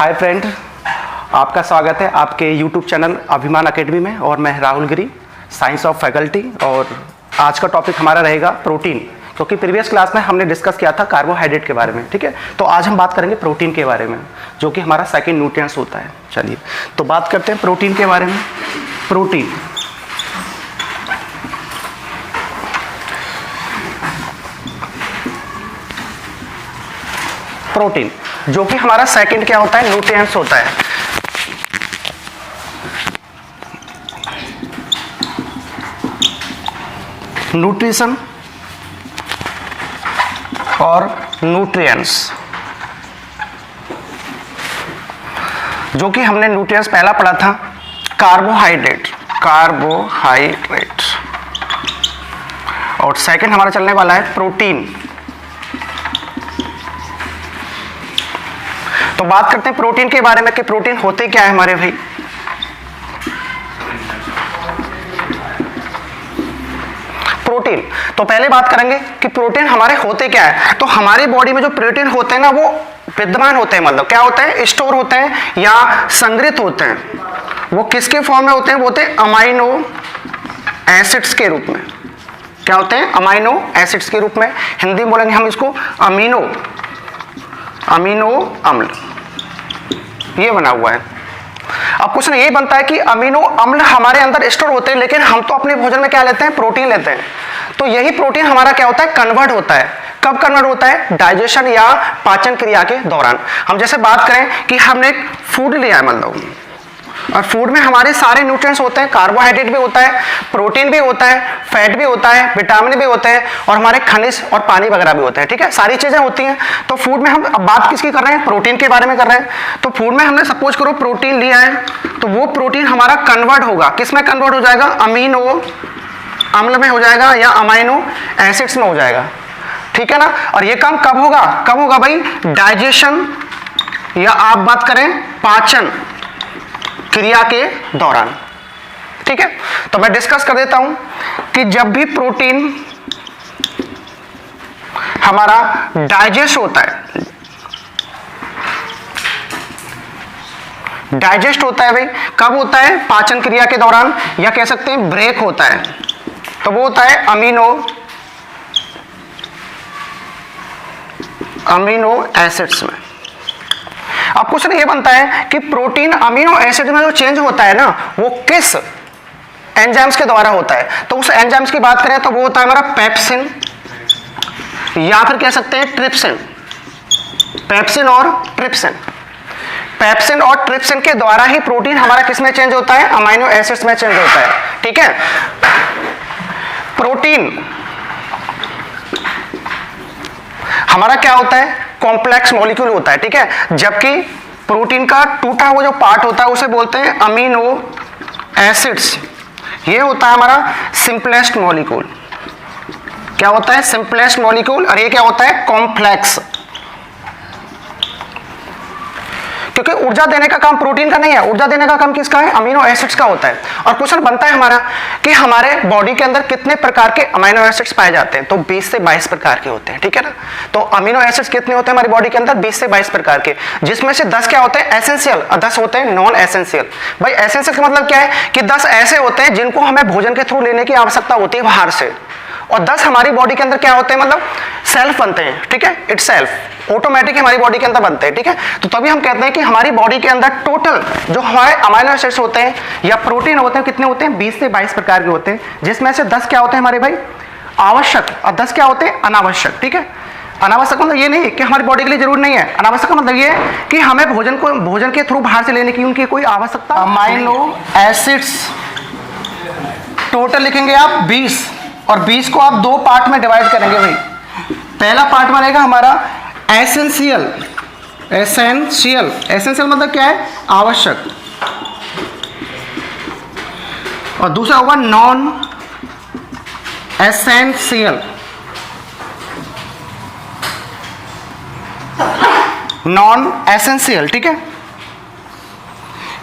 Hi friend, आपका स्वागत है आपके यूट्यूब चैनल अभिमान एकेडमी में। और मैं राहुल गिरी, साइंस ऑफ फैकल्टी। और आज का टॉपिक हमारा रहेगा प्रोटीन, क्योंकि प्रीवियस क्लास में हमने डिस्कस किया था कार्बोहाइड्रेट के बारे में। ठीक है, तो आज हम बात करेंगे प्रोटीन के बारे में, जो कि हमारा सेकंड न्यूट्रिएंट्स होता है। चलिए तो बात करते हैं प्रोटीन के बारे में। प्रोटीन प्रोटीन जो कि हमारा सेकंड क्या होता है, न्यूट्रिएंट्स होता है। न्यूट्रिशन और न्यूट्रिएंट्स, जो कि हमने न्यूट्रिएंट्स पहला पढ़ा था कार्बोहाइड्रेट और सेकंड हमारा चलने वाला है प्रोटीन। तो बात करते हैं प्रोटीन के बारे में कि प्रोटीन होते क्या है हमारे भाई। प्रोटीन, तो पहले बात करेंगे कि प्रोटीन हमारे होते क्या है। तो हमारी बॉडी में जो प्रोटीन होते हैं ना, वो विद्यमान होते हैं, मतलब क्या होते हैं, स्टोर होते हैं या संग्रहित होते हैं। वो किसके फॉर्म में होते हैं, वो होते हैं अमाइनो एसिड्स के रूप में। क्या होते हैं, अमाइनो एसिड्स के रूप में। हिंदी में बोलेंगे हम इसको अमीनो अम्ल, ये बना हुआ है। अब क्वेश्चन ये बनता है कि अमीनो अम्ल हमारे अंदर स्टोर होते हैं, लेकिन हम तो अपने भोजन में क्या लेते हैं, प्रोटीन लेते हैं। तो यही प्रोटीन हमारा क्या होता है, कन्वर्ट होता है। कब कन्वर्ट होता है, डाइजेशन या पाचन क्रिया के दौरान। हम जैसे बात करें कि हमने एक फूड लिया है, मतलब, और फूड में हमारे सारे न्यूट्रिएंट्स होते हैं। कार्बोहाइड्रेट भी होता है, प्रोटीन भी होता है, फैट भी होता है, विटामिन भी होते हैं, और हमारे खनिज और पानी वगैरह भी होते हैं। ठीक है, सारी चीजें होती हैं। तो फूड में हम अब बात किसकी कर रहे हैं, प्रोटीन के बारे में कर रहे हैं। तो फूड में हमने सपोज करो प्रोटीन लिया है, तो वो प्रोटीन हमारा कन्वर्ट होगा, किस में कन्वर्ट हो जाएगा, अमीनो अम्ल में हो जाएगा या अमाइनो एसिड्स में हो जाएगा। ठीक है ना। और ये काम कब होगा भाई, डाइजेशन या आप बात करें पाचन क्रिया के दौरान। ठीक है, तो मैं डिस्कस कर देता हूं कि जब भी प्रोटीन हमारा डाइजेस्ट होता है, भाई कब होता है, पाचन क्रिया के दौरान, या कह सकते हैं ब्रेक होता है। तो वो होता है अमीनो एसिड्स में। अब क्वेश्चन ये बनता है कि प्रोटीन अमीनो एसिड में जो चेंज होता है ना, वो किस एंजाइम्स के द्वारा होता है। तो उस एंजाइम्स की बात करें तो वो होता है हमारा पेप्सिन, या फिर कह सकते हैं ट्रिप्सिन। पेप्सिन और ट्रिप्सिन के द्वारा ही प्रोटीन हमारा किस में चेंज होता है, अमीनो एसिड्स में चेंज होता है। ठीक है, प्रोटीन हमारा क्या होता है, कॉम्प्लेक्स मॉलिक्यूल होता है। ठीक है, जबकि प्रोटीन का टूटा हुआ जो पार्ट होता है उसे बोलते हैं अमीनो एसिड्स। ये होता है हमारा सिंपलेस्ट मॉलिक्यूल। क्या होता है, सिंपलेस्ट मॉलिक्यूल। और ये क्या होता है, कॉम्प्लेक्स। क्योंकि ऊर्जा देने का काम प्रोटीन का नहीं है, ऊर्जा देने का काम किसका है, अमीनो एसिड्स का होता है। और क्वेश्चन बनता है हमारा कि हमारे बॉडी के अंदर कितने प्रकार के अमीनो एसिड्स पाए जाते हैं। तो 20 से 22 प्रकार के होते हैं। ठीक है ना। तो अमीनो एसिड्स कितने होते हैं हमारी बॉडी के अंदर, 20 से 22 प्रकार के, जिसमें से 10 क्या होते हैं, एसेंशियल, और 10 होते हैं नॉन एसेंशियल। भाई एसेंशियल का मतलब क्या है कि 10 ऐसे होते हैं जिनको हमें भोजन के थ्रू लेने की आवश्यकता होती है बाहर से, और 10 हमारी बॉडी के अंदर क्या होते हैं, मतलब सेल्फ बनते हैं। ठीक है, इट सेल्फ ऑटोमेटिक हमारी बॉडी के अंदर बनते हैं। ठीक है, तो तभी हम कहते हैं कि हमारी बॉडी के अंदर टोटल जो हमारे अमीनो एसिड्स होते हैं या प्रोटीन होते हैं, कितने होते हैं, 20 से 22 प्रकार के होते हैं, जिसमें से 10 क्या होते हैं हमारे भाई आवश्यक, और 10 क्या होते हैं अनावश्यक। ठीक है, अनावश्यक मतलब ये नहीं कि हमारी बॉडी के लिए जरूरी नहीं है, अनावश्यक मतलब ये है कि हमें भोजन के थ्रू बाहर से लेने की उनकी कोई आवश्यकता। अमीनो एसिड्स टोटल लिखेंगे आप 20, और 20 को आप 2 पार्ट में डिवाइड करेंगे भाई। पहला पार्ट बनेगा हमारा एसेंशियल मतलब क्या है, आवश्यक, और दूसरा होगा नॉन एसेंशियल। ठीक है,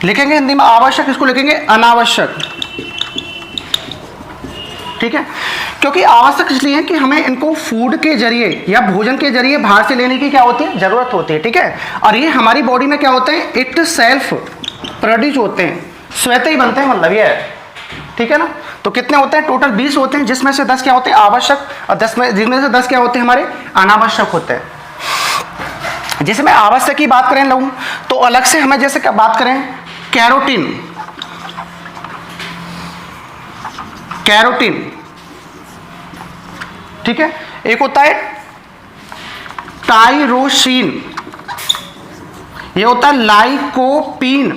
लिखेंगे हिंदी में आवश्यक, इसको लिखेंगे अनावश्यक। ठीक है, क्योंकि आवश्यक इसलिए है कि हमें इनको फूड के जरिए या भोजन के जरिए बाहर से लेने की क्या होती है, जरूरत होती है, ठीक है। और ये हमारी बॉडी में क्या होते हैं, इट सेल्फ प्रोड्यूस होते हैं, स्वतः ही बनते हैं, मतलब ये है, ठीक है ना। तो कितने होते हैं, टोटल 20 होते हैं, जिसमें से 10 क्या होते हैं, आवश्यक, और जिसमें से 10 क्या होते हैं, हमारे अनावश्यक होते हैं। जैसे मैं आवश्यक की बात करें लोग, तो अलग से हमें जैसे क्या बात करें, कैरोटीन, कैरोटीन, ठीक है। एक होता है टाइरोसिन, ये होता है लाइकोपीन,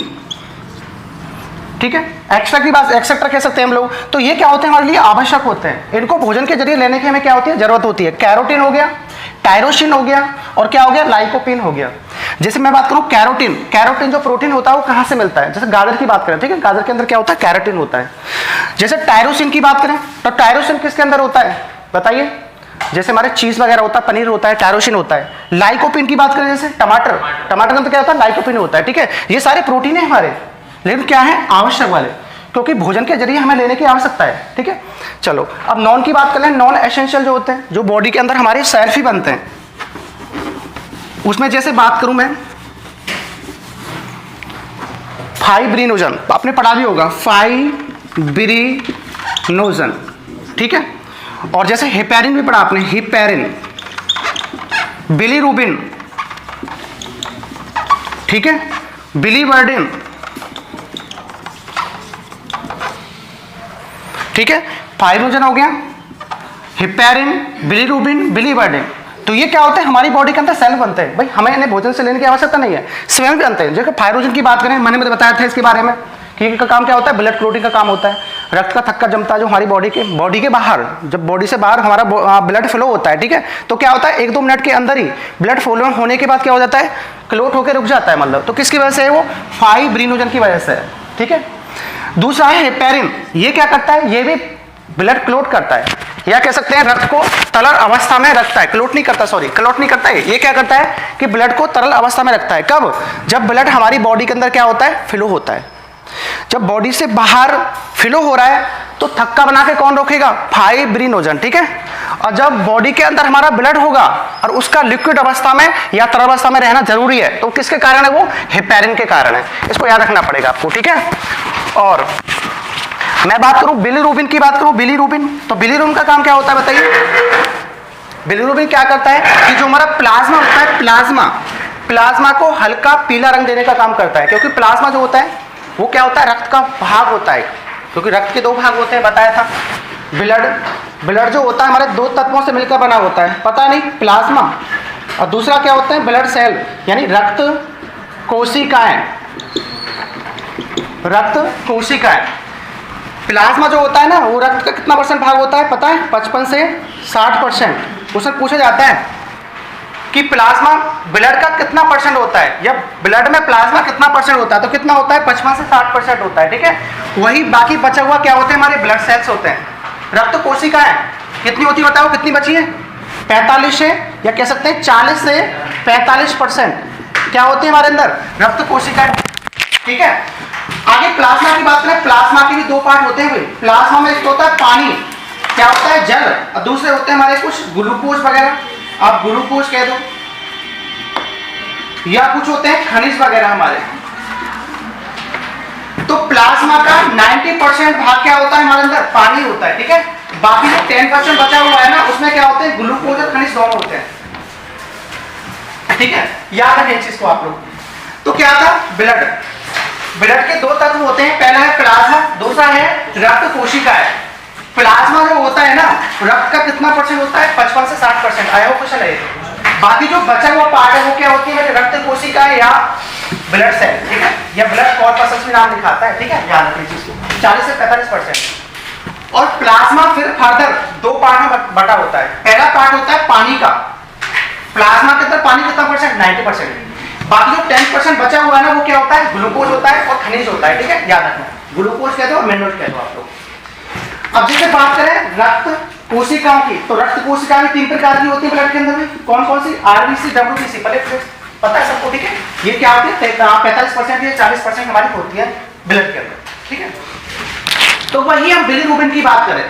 ठीक है। एक्स्ट्रा की बात, एक्सेट्रा कह सकते हैं हम लोग। तो ये क्या होते हैं, हमारे लिए आवश्यक होते हैं, इनको भोजन के जरिए लेने की हमें क्या होती है, जरूरत होती है। कैरोटीन हो गया, टाइरोसिन हो गया, और क्या हो गया, लाइकोपीन हो गया। जैसे मैं बात करूं कैरोटीन, कैरोटीन जो प्रोटीन होता है वो कहां से मिलता है, जैसे गाजर की बात करें, ठीक है, गाजर के अंदर क्या होता है, कैरोटीन होता है। जैसे टाइरोसिन की बात करें, तो टाइरोसिन किसके अंदर होता है, बताइए। जैसे हमारे चीज वगैरह होता है, पनीर होता है, टाइरोसिन होता है। लाइकोपीन की बात करें, जैसे टमाटर, टमाटर के अंदर क्या होता है, लाइकोपीन होता है, ठीक है। ये सारे प्रोटीन है हमारे, लेकिन क्या है, आवश्यक वाले, क्योंकि भोजन के जरिए हमें लेने की आवश्यकता है, ठीक है। चलो अब नॉन की बात कर लें। नॉन एसेंशियल जो होते हैं, जो बॉडी के अंदर हमारे सेल्फ ही बनते हैं, उसमें जैसे बात करूं मैं, फाइब्रिनोजन, आपने पढ़ा भी होगा, फाइब्रिनोजन, ठीक है। और जैसे हेपेरिन भी पढ़ा आपने, हिपेरिन, बिलीरुबिन, ठीक है, बिलीवर्डिन, ठीक है। फाइब्रिनोजन हो गया, हिपेरिन, बिलीरुबिन, बिलीवर्डिन। तो ये क्या होते हैं, हमारी बॉडी के अंदर सेल बनते हैं, भाई हमें इन्हें भोजन से लेने की आवश्यकता नहीं है, स्वयं बनते हैं। जैसे फाइब्रिनोजन की बात करें, मैंने बताया था इसके बारे में कि इनका काम क्या होता है, ब्लड क्लोटिंग का काम होता है। रक्त का थक्का जमता है जो हमारी बॉडी के बाहर, जब बॉडी से बाहर हमारा ब्लड फ्लो होता है, ठीक है, तो क्या होता है, 1-2 मिनट के अंदर ही ब्लड फ्लो होने के बाद क्या हो जाता है, क्लोट होकर रुक जाता है, मतलब। तो किसकी वजह से है वो, फाइब्रिनोजन की वजह से है, ठीक है। दूसरा है हेपेरिन, ये क्या करता है, ये भी ब्लड क्लोट करता है, या कह सकते हैं रक्त को तरल अवस्था में रखता है, क्लोट नहीं करता, सॉरी, क्लोट नहीं करता है। ये क्या करता है कि ब्लड को तरल अवस्था में रखता है, कब, जब ब्लड हमारी बॉडी के अंदर क्या होता है, फ्लो होता है। जब बॉडी से बाहर फ्लो हो रहा है तो थक्का बना के कौन रोकेगा, फाइब्रिनोजन, ठीक है। और जब बॉडी के अंदर हमारा ब्लड होगा और उसका लिक्विड अवस्था में या तरल अवस्था में रहना जरूरी है, तो किसके कारण है वो, हेपेरिन के कारण है। इसको याद रखना पड़ेगा आपको, ठीक है। और मैं बात करूं बिलीरुबिन की बात करूं, बिलीरुबिन, तो बिलीरुबिन का काम क्या होता है बताइए। बिलीरुबिन क्या करता है कि जो हमारा प्लाज्मा होता है, प्लाज्मा को हल्का पीला रंग देने का काम करता है, क्योंकि प्लाज्मा जो होता है वो क्या होता है, रक्त का भाग होता है, क्योंकि रक्त के 2 भाग होते हैं, बताया था। ब्लड जो होता है हमारे 2 तत्वों से मिलकर बना होता है, पता नहीं, प्लाज्मा, और दूसरा क्या होता है, ब्लड सेल, यानी रक्त कोशिकाएं, रक्त कोशिकाएं। प्लाज्मा जो होता है ना, वो रक्त का कितना % भाग होता है, पता है, 55 से 60%। उससे पूछा जाता है कि प्लाज्मा ब्लड का कितना % होता है, या ब्लड में प्लाज्मा कितना % होता है, तो कितना होता है, 55 से 60% होता है, ठीक है। वही बाकी बचा हुआ क्या होते हैं, हमारे ब्लड सेल्स होते हैं। रक्त कोशिकाएं कितनी होती है, बताओ कितनी बची है, 45 से, या कह सकते हैं 40 से 45% क्या होती है हमारे अंदर, रक्त कोशिकाएं, ठीक है। आगे प्लाज्मा की बात करें, प्लाज्मा के भी 2 पार्ट होते हैं भाई। प्लाज्मा में एक होता है पानी, क्या होता है, जल, और दूसरे होते हैं हमारे कुछ ग्लूकोज वगैरह, आप ग्लूकोज कह दो, या कुछ होते हैं खनिज वगैरह हमारे। तो प्लाज्मा का 90% भाग क्या होता है हमारे अंदर, पानी होता है, ठीक है। बाकी जो 10% बचा हुआ है ना, उसमें क्या होते हैं, ग्लूकोज और खनिज दोनों होते हैं, ठीक है। याद रखें इस चीज को आप लोग। तो क्या था, ब्लड के 2 तत्व होते हैं, पहला है प्लाज्मा, दूसरा है रक्त कोशिकाएं। प्लाज्मा जो होता है ना, रक्त का कितना % होता है, 55 से 60%। आया हो क्वेश्चन है। बाकी जो बचा हुआ पार्ट है वो क्या होती है, रक्त कोशिकाएं या ब्लड सेल, ठीक है, या ब्लड कॉर्पस में नाम लिखाता है, ठीक है, याद रखिए चीज, 40 से 45%। और प्लाज्मा फिर फर्दर 2 पार्ट में बटा होता है। पहला पार्ट होता है पानी का, प्लाज्मा के अंदर पानी कितना %, 90%। बाकी जो 10% बचा हुआ है ना, वो क्या होता है, ग्लूकोज होता है और खनिज होता है, ठीक है, याद रखना। ग्लूकोज कह दो और मिनरल कह दो आप लोग। अब जैसे बात करें रक्त कोशिकाओं की, तो रक्त कोशिकाएं 3 प्रकार की होती है ब्लड के अंदर में, कौन कौन सी, आरबीसी, डब्ल्यूबीसी, पता है सबको, ठीक है। ये क्या होती है, 45% या 40% हमारी होती है ब्लड के अंदर, ठीक है। तो वही हम बिलीरुबिन की बात करें,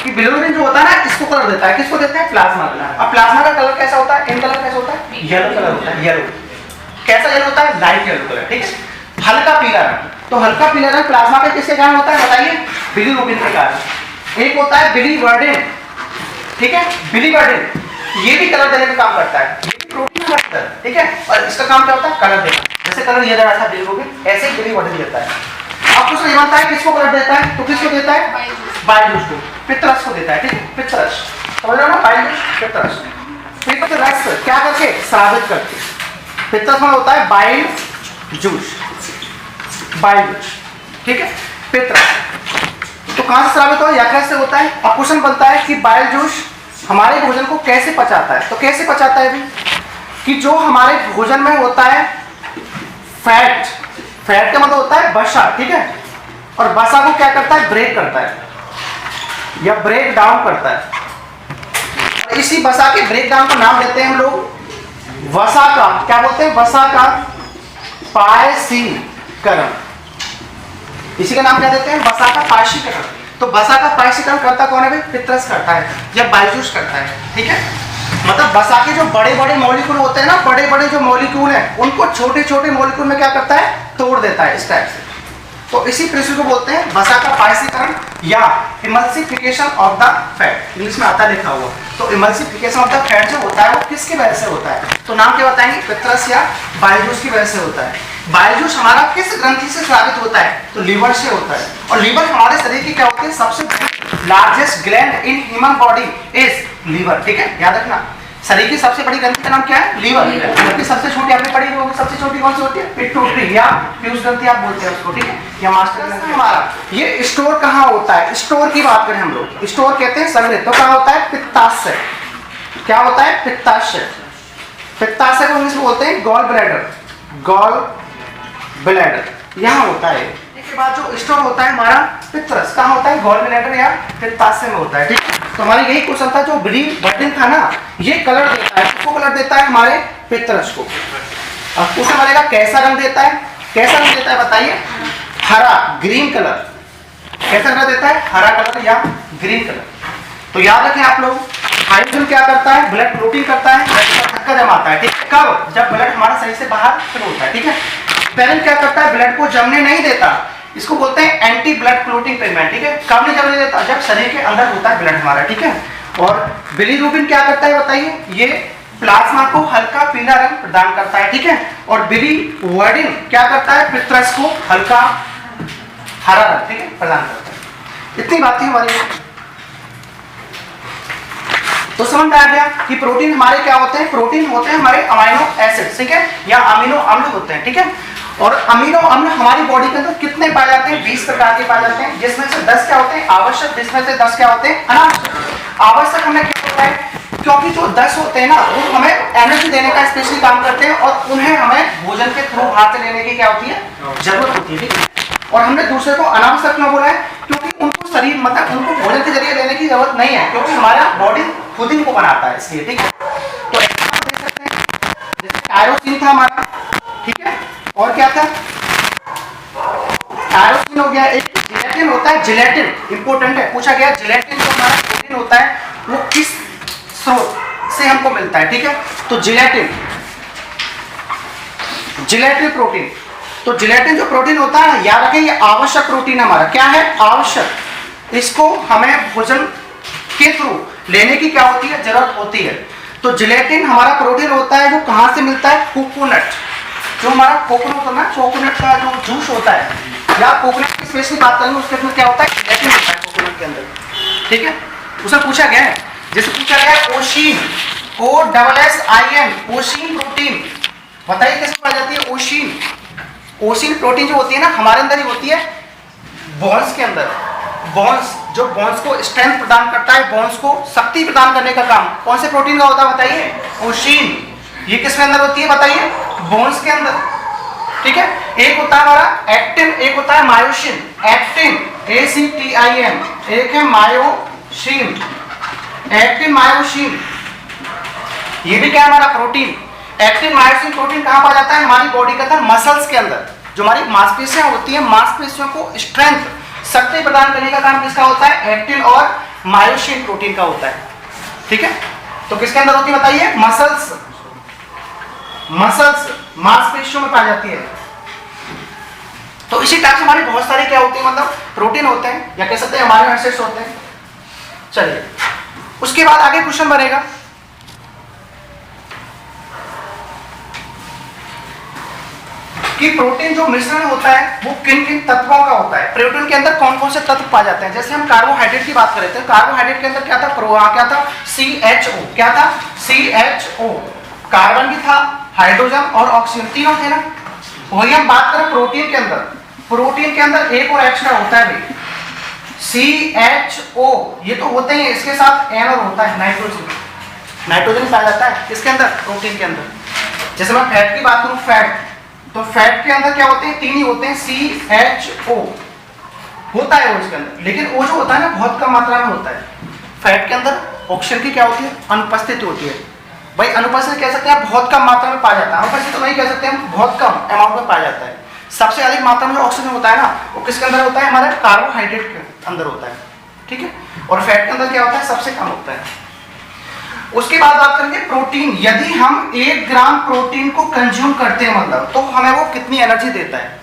कि बिलीरुबिन जो होता है ना इसको कलर देता है, किसको देते हैं? Plasma colour. अब प्लाज्मा का कलर कैसा होता है? इन कलर कैसा होता है? येलो कलर होता है। येलो कैसा येलो होता है? लाइट येलो कलर, ठीक है, हल्का पीला रंग। तो हल्का पीला रंग प्लाज्मा का किसके कारण होता है बताइए? बिलीरुबिन के कारण। एक होता है बिलीवर्डिन, ठीक है, बिलीवर्डिन ये भी कलर देने का काम करता है, ये भी प्रोटीन का अंदर, ठीक है, और इसका काम क्या होता है? कलर देना। जैसे कलर ये दे रहा था बिलीरुबिन, ऐसे ही बिलीवर्डिन देता है। अब कुछ नहीं बनता है, किसको कलर देता है? तो किसको देता है? बाइलूस को, पित्तरस को देता है, ठीक है, पित्तरस, समझ रहे हो ना? बाइलूस, पित्तरस। पित्तरस क्या करके? स्रावित करके। पित्तरस में होता है बाइल जूस, बाइल जूस, ठीक है, पित्तरस। तो कहां से स्रावित हो? यकृत से होता है। अब क्वेश्चन बनता है कि बाइल जूस हमारे भोजन को कैसे पचाता है? तो कैसे पचाता है भी? कि जो हमारे भोजन में होता है फैट, फैट का मतलब होता है वसा, ठीक है, और वसा को क्या करता है? ब्रेक करता है या ब्रेक डाउन करता है। इसी वसा के ब्रेक डाउन का नाम देते हैं हम लोग वसा का, क्या बोलते हैं? वसा का पायसीकरण। इसी का नाम क्या देते हैं? वसा का पायसीकरण। तो वसा का पायसीकरण करता कौन है भाई? पित्तरस करता है या बाइलजूस करता है, ठीक है। मतलब वसा के जो बड़े बड़े मॉलिक्यूल होते हैं ना, बड़े बड़े जो मॉलिक्यूल हैं उनको छोटे छोटे मॉलिक्यूल में क्या करता है? तोड़ देता है इस टाइप से। तो इसी प्रोसेस को बोलते हैं वसा का पायसीकरण या emulsification of the fat, English में आता लिखा हुआ। तो इमल्सिफिकेशन ऑफ द फैट जो होता है वो किसकी वजह से होता है? तो नाम क्या बताएंगे? पित्तरस या बाइलजूस की वजह से होता है। बाइलजूस हमारा किस ग्रंथि से स्रावित होता है? तो लीवर से होता है। और लीवर हमारे शरीर की क्या होती है? सबसे largest gland in human body is liver, ठीक है, याद रखना। शरीर की सबसे बड़ी ग्रंथि का नाम क्या है? लीवर। जबकि सबसे छोटी आपने पढ़ी होगी, सबसे छोटी कौन सी होती है? पिट्यूटरी या पीयूष ग्रंथि आप बोलते हैं उसको, ठीक है, या मास्टर ग्रंथि। हमारा ये स्टोर कहाँ होता है? स्टोर की बात करें हम लोग, स्टोर कहते हैं संग्रहित। तो कहाँ होता है? पित्ताशय। क्या होता है? पित्ताशय। पित्ताशय को इंग्लिश में बोलते हैं गॉल ब्लैडर, गॉल ब्लैडर यहाँ होता है। इसके बाद जो स्टोर होता है हमारा पित्तरस, कहाँ होता है? गॉल ब्लैडर या पित्ताशय में होता है, ठीक है। तो हमारी यही क्वेश्चन था, जो बिलीवर्डिन था ना, ये कलर देता है, किसको कलर देता है? हमारे पित्तरस को। अब क्वेश्चन बनेगा कैसा रंग देता है? कैसा रंग देता है बताइए? हरा, ग्रीन कलर। कैसा कलर देता है? हरा कलर या ग्रीन कलर। तो याद रखें आप लोग, हाइड्रोजन क्या करता है? ब्लड क्लोटिंग करता है, धक्का जमाता है, ठीक है। कब? जब ब्लड हमारा शरीर से बाहर फ्लो होता है, ठीक है। पेरेंट क्या करता है? ब्लड को जमने नहीं देता, इसको बोलते हैं एंटी ब्लड क्लोटिंग पेगमेंट, ठीक है। कब नहीं जमने देता? जब शरीर के अंदर होता है ब्लड हमारा, ठीक है। और बिलीरुबिन क्या करता है बताइए? ये प्लाज्मा को हल्का पीला रंग प्रदान करता है, ठीक है। और बिलीवर्डिन क्या करता है? पित्तरस को हल्का हरा रंग, ठीक है, प्रदान करता है। इतनी बात थी हमारी। तो समझ में आ गया कि प्रोटीन हमारे क्या होते हैं? प्रोटीन होते हैं हमारे अमीनो एसिड, ठीक है, या अमीनो अम्ल होते हैं, ठीक है। और अमीनो अम्ल हमारी बॉडी के अंदर कितने पाए जाते हैं? 20 प्रकार के पाए जाते हैं, जिसमें से 10 क्या होते हैं? आवश्यक, जिसमें से 10 क्या होते हैं? अनावश्यक। आवश्यक हमें क्या होता है? क्योंकि जो 10 होते हैं ना, वो हमें एनर्जी देने का स्पेशली काम करते हैं, और उन्हें हमें भोजन के थ्रू बाहर से लेने की क्या होती है? जरूरत होती है, ठीक है। और हमने दूसरे को अनावश्यक क्यों बोला है? क्योंकि उनको शरीर, मतलब उनको भोजन के जरिए लेने की जरूरत नहीं है, क्योंकि हमारा बॉडी खुद ही को बनाता है, इसलिए, ठीक है। तो ऐसा देख सकते हैं, जैसे टायरोसिन था हमारा, ठीक है, और क्या था? टायरोसिन हो गया। एक जिलेटिन होता है, जिलेटिन इंपॉर्टेंट है, पूछा गया जिलेटिन जो हमारा प्रोटीन होता है वो किस स्रोत से हमको मिलता है, ठीक है। तो जिलेटिन, जिलेटिन प्रोटीन। तो जिलेटिन जो प्रोटीन होता है, याद रखें, ये आवश्यक प्रोटीन हमारा क्या है? आवश्यक। इसको हमें भोजन के थ्रू लेने की क्या होती है? जरूरत होती है। तो जिलेटिन हमारा प्रोटीन होता है जो कहां से मिलता है? कोकोनट। जो हमारा कोकोनट होता है, कोकोनट का जो जूस होता है, या कोकोनट की स्पेशली बात करेंगे, उसके अंदर क्या होता है? जिलेटिन होता है कोकोनट के अंदर, ठीक है। उसे पूछा गया है, जैसे पूछा गया है ओशीन, OSSIN, ओशीन प्रोटीन, बताइए कैसे पाई जाती है? ओशीन। ओशीन प्रोटीन जो होती है ना, हमारे अंदर ही होती है, बोन्स के अंदर। बोन्स, जो बोन्स को स्ट्रेंथ प्रदान करता है, बोन्स को शक्ति प्रदान करने का काम कौन से प्रोटीन का होता है बताइए? ओशीन। ये किसके अंदर होती है बताइए? बोन्स के अंदर, ठीक है। एक होता है हमारा एक्टिन, एक होता है मायोसिन। एक्टिन, ACTIN, एक है मायोसिन, एक्टिन मायोसिन। ये भी क्या है हमारा? प्रोटीन। एक्टिन मायोसिन प्रोटीन कहां पाया जाता है? हमारी बॉडी के अंदर, मसल्स के अंदर। जो हमारी मांसपेशियां होती हैं, मांसपेशियों को स्ट्रेंथ, शक्ति प्रदान करने का काम किसका होता है? एक्टिन और मायोसिन प्रोटीन का होता है, ठीक है। तो किसके अंदर होती है बताइए? मसल्स, मांसपेशियों में पाई जाती है। तो इसी टाइप से हमारी बहुत सारी क्या होती है, मतलब प्रोटीन होते हैं, या कह सकते हैं अमीनो एसिड्स होते हैं। चलिए उसके बाद आगे क्वेश्चन बनेगा कि प्रोटीन जो मिश्रण होता है वो किन किन तत्वों का होता है, प्रोटीन के अंदर कौन कौन से तत्व पाए जाते हैं। जैसे हम कार्बोहाइड्रेट की बात करें थे, कार्बोहाइड्रेट के अंदर क्या था, क्या था, CHO, क्या था, CHO, कार्बन भी था, हाइड्रोजन और ऑक्सीजन, तीनों थे ना। वही हम बात करें प्रोटीन के अंदर, प्रोटीन के अंदर एक और एक्स्ट्रा होता है भाई, CHO, ये तो होते हैं, इसके साथ N और होता है नाइट्रोजन, नाइट्रोजन पाया जाता है किसके अंदर, प्रोटीन के अंदर। जैसे मैं फैट की बात करूं, फैट, तो फैट के अंदर क्या होते हैं, तीन ही होते हैं, CHO होता है वो इसके अंदर, लेकिन वो जो होता है ना बहुत कम मात्रा में होता है। फैट के अंदर ऑक्सीजन की क्या होती है, अनुपस्थिति होती है भाई, अनुपस्थित कह सकते हैं बहुत कम मात्रा में पाया जाता है, अनुपस्थित तो नहीं कह सकते हम, बहुत कम अमाउंट में पाया जाता है। सबसे अधिक मात्रा में जो ऑक्सीजन होता है ना वो किसके अंदर होता है, हमारे कार्बोहाइड्रेट के अंदर होता है, ठीक है। और फैट के अंदर क्या होता है, सबसे कम होता है। उसके बाद बात करेंगे प्रोटीन, यदि हम 1 ग्राम प्रोटीन को कंज्यूम करते हैं मतलब, तो हमें वो कितनी एनर्जी देता है।